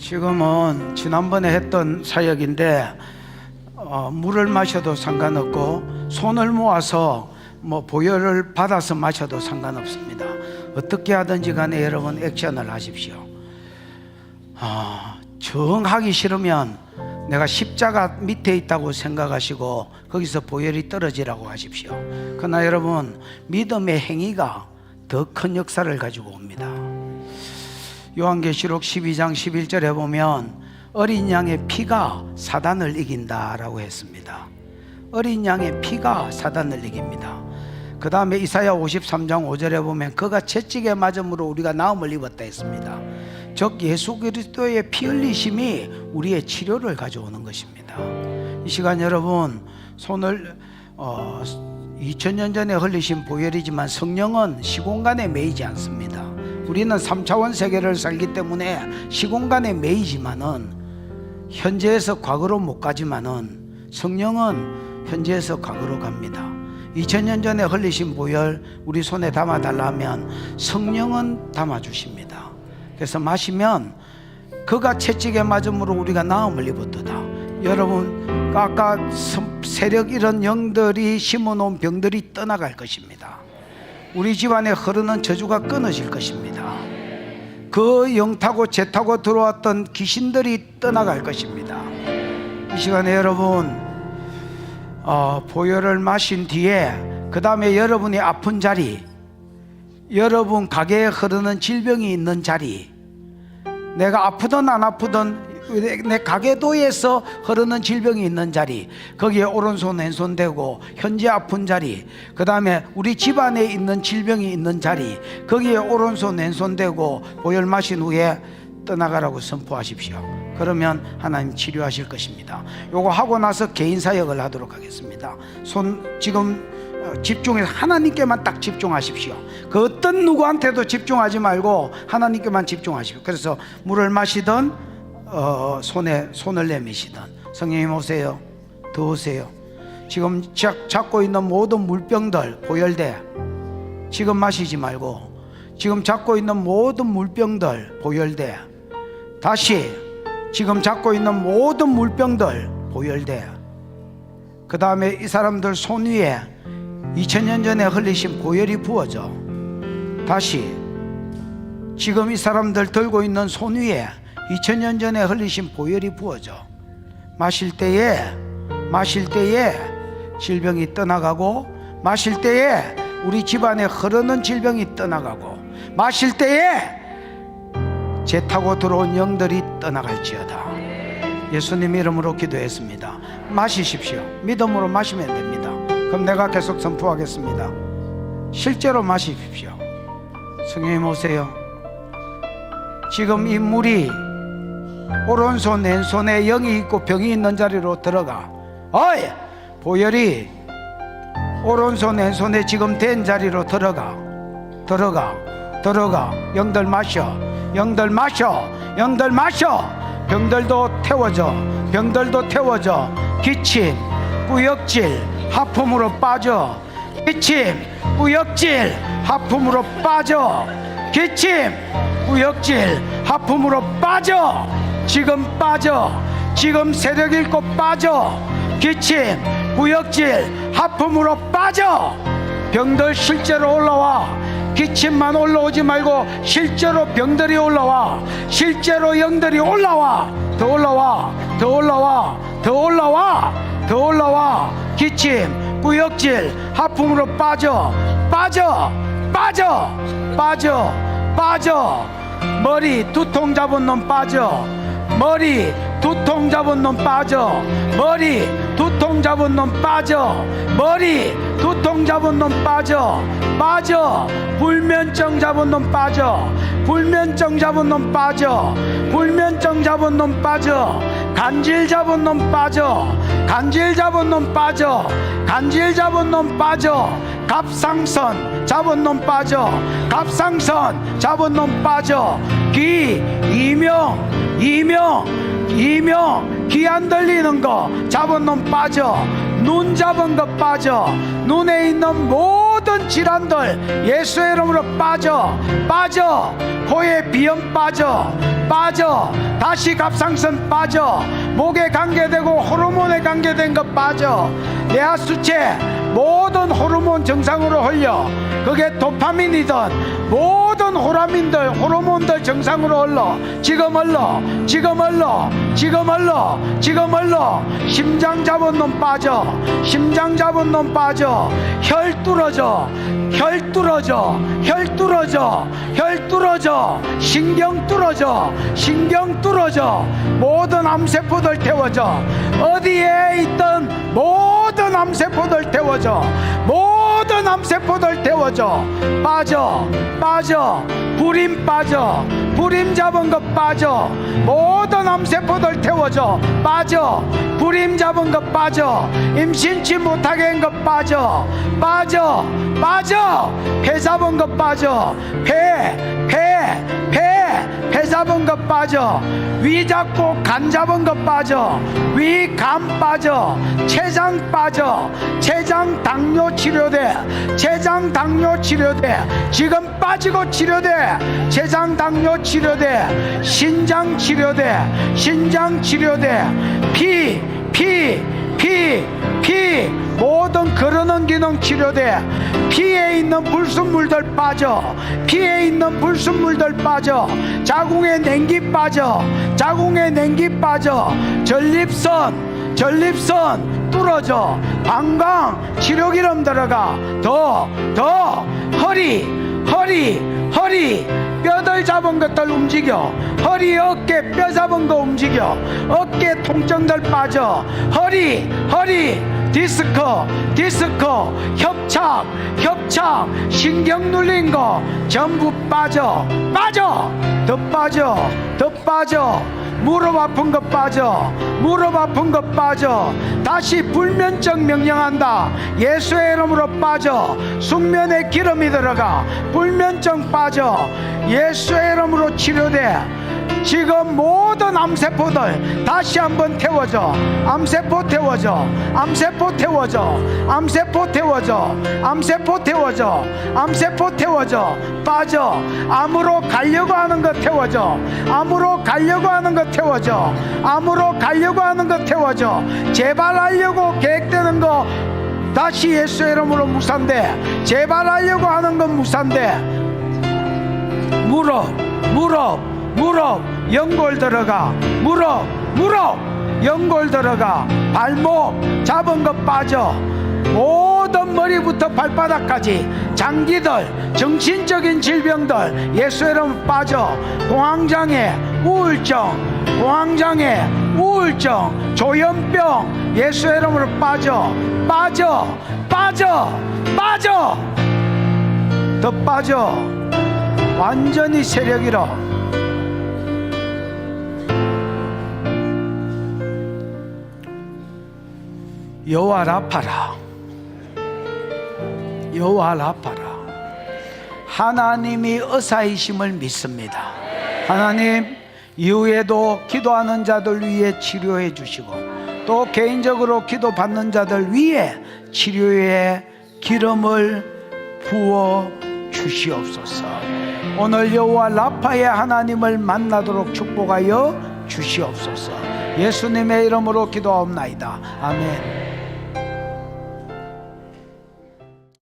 지금은 지난번에 했던 사역인데 물을 마셔도 상관없고 손을 모아서 보혈을 받아서 마셔도 상관없습니다. 어떻게 하든지 간에 여러분 액션을 하십시오. 정하기 싫으면 내가 십자가 밑에 있다고 생각하시고 거기서 보혈이 떨어지라고 하십시오. 그러나 여러분, 믿음의 행위가 더 큰 역사를 가지고 옵니다. 요한계시록 12장 11절에 보면 어린 양의 피가 사단을 이긴다라고 했습니다. 어린 양의 피가 사단을 이깁니다. 그 다음에 이사야 53장 5절에 보면 그가 채찍에 맞음으로 우리가 나음을 입었다 했습니다. 즉 예수 그리스도의 피 흘리심이 우리의 치료를 가져오는 것입니다. 이 시간 여러분, 손을 2000년 전에 흘리신 보혈이지만 성령은 시공간에 매이지 않습니다. 우리는 3차원 세계를 살기 때문에 시공간에 매이지만은 현재에서 과거로 못 가지만은 성령은 현재에서 과거로 갑니다. 2000년 전에 흘리신 보혈 우리 손에 담아달라 하면 성령은 담아주십니다. 그래서 마시면 그가 채찍에 맞음으로 우리가 나음을 입었도다. 여러분, 아까 세력 이런 영들이 심어놓은 병들이 떠나갈 것입니다. 우리 집안에 흐르는 저주가 끊어질 것입니다. 그 영 타고 재 타고 들어왔던 귀신들이 떠나갈 것입니다. 이 시간에 여러분, 보혈을 마신 뒤에 그 다음에 여러분이 아픈 자리, 여러분 가게에 흐르는 질병이 있는 자리, 내가 아프든 안 아프든 내 가게도에서 흐르는 질병이 있는 자리, 거기에 오른손 왼손 대고 현재 아픈 자리, 그 다음에 우리 집안에 있는 질병이 있는 자리, 거기에 오른손 왼손 대고 보혈 마신 후에 떠나가라고 선포하십시오. 그러면 하나님 치료하실 것입니다. 요거 하고 나서 개인 사역을 하도록 하겠습니다. 손 지금 집중해서 하나님께만 딱 집중하십시오. 그 어떤 누구한테도 집중하지 말고 하나님께만 집중하십시오. 그래서 물을 마시든 손에 손을 내미시든, 성령님 오세요, 더 오세요. 지금 잡고 있는 모든 물병들 보혈대, 지금 마시지 말고 지금 잡고 있는 모든 물병들 보혈대, 다시 지금 잡고 있는 모든 물병들 보혈대. 그 다음에 이 사람들 손 위에 2000년 전에 흘리신 보혈이 부어져. 다시 지금 이 사람들 들고 있는 손 위에 2000년 전에 흘리신 보혈이 부어져. 마실 때에 질병이 떠나가고, 마실 때에 우리 집안에 흐르는 질병이 떠나가고, 마실 때에 재 타고 들어온 영들이 떠나갈지어다. 예수님 이름으로 기도했습니다. 마시십시오. 믿음으로 마시면 됩니다. 그럼 내가 계속 선포하겠습니다. 실제로 마십시오. 성령님 오세요. 지금 이 물이 오른손 왼손에 영이 있고 병이 있는 자리로 들어가. 어이, 보혈이 오른손 왼손에 지금 된 자리로 들어가. 영들 마셔, 영들 마셔, 영들 마셔. 병들도 태워져. 기침, 구역질, 하품으로 빠져. 기침, 구역질, 하품으로 빠져. 기침, 구역질, 하품으로 빠져. 지금 빠져. 지금 세력 잃고 빠져. 기침, 구역질, 하품으로 빠져. 병들 실제로 올라와. 기침만 올라오지 말고 실제로 병들이 올라와. 실제로 영들이 올라와. 더 올라와. 기침, 구역질, 하품으로 빠져. 머리 두통 잡은 놈 빠져. 머리 두통 잡은 놈 빠져. 불면증 잡은 놈 빠져. 간질 잡은 놈 빠져. 갑상선 잡은 놈 빠져. 귀 이명 귀 안 들리는 거 잡은 놈 빠져. 눈 잡은 거 빠져. 눈에 있는 모든 모든 질환들 예수의 이름으로 빠져 코에 비염 빠져 다시 갑상선 빠져, 목에 관계되고 호르몬에 관계된 것 빠져, 뇌하수체 모든 호르몬 정상으로 흘려. 그게 도파민이든 모든 호르몬들 정상으로 흘러. 지금 흘러. 심장 잡은 놈 빠져, 혈 뚫어져, 신경 뚫어져, 모든 암세포들 태워져. 어디에 있던 모든 암세포들 태워져, 빠져, 불임 잡은 것 빠져, 모든 암세포들 태워져, 빠져, 불임 잡은 것 빠져, 임신치 못하게 한 것 빠져, 폐 잡은 것 빠져, 폐 잡은 것 빠져, 위 잡고 간 잡은 것 빠져, 위 간 빠져, 췌장 빠져, 췌장 당뇨 치료돼, 지금 빠지고 치료돼, 췌장 당뇨 치료돼, 신장 치료돼, 피 모든 거르는 기능 치료돼. 피에 있는 불순물들 빠져, 자궁에 냉기 빠져, 전립선 뚫어져, 방광 치료기름 들어가. 더 허리 뼈들 잡은 것들 움직여. 허리 어깨 뼈 잡은 거 움직여. 어깨 통증들 빠져. 허리 디스크 협착 신경 눌린 거 전부 빠져. 더 빠져. 무릎 아픈 거 빠져. 다시 불면증 명령한다. 예수의 이름으로 빠져. 숙면에 기름이 들어가. 불면증 빠져. 예수의 이름으로 치료돼. 지금 모든 암세포들 다시 한번 태워져. 암세포 태워져. 빠져. 암으로 가려고 하는 거 태워져. 재발하려고 계획되는 거 다시 예수의 이름으로 무산돼. 재발하려고 하는 건 무산돼. 무릎 연골 들어가. 발목 잡은 것 빠져. 모든 머리부터 발바닥까지 장기들, 정신적인 질병들 예수의 이름 빠져. 공황장애, 우울증, 조현병 예수의 이름으로 빠져. 더 빠져. 완전히 세력 잃어. 여호와 라파라. 하나님이 의사이심을 믿습니다. 하나님, 이후에도 기도하는 자들 위해 치료해 주시고, 또 개인적으로 기도받는 자들 위해 치료의 기름을 부어 주시옵소서. 오늘 여호와 라파의 하나님을 만나도록 축복하여 주시옵소서. 예수님의 이름으로 기도하옵나이다. 아멘.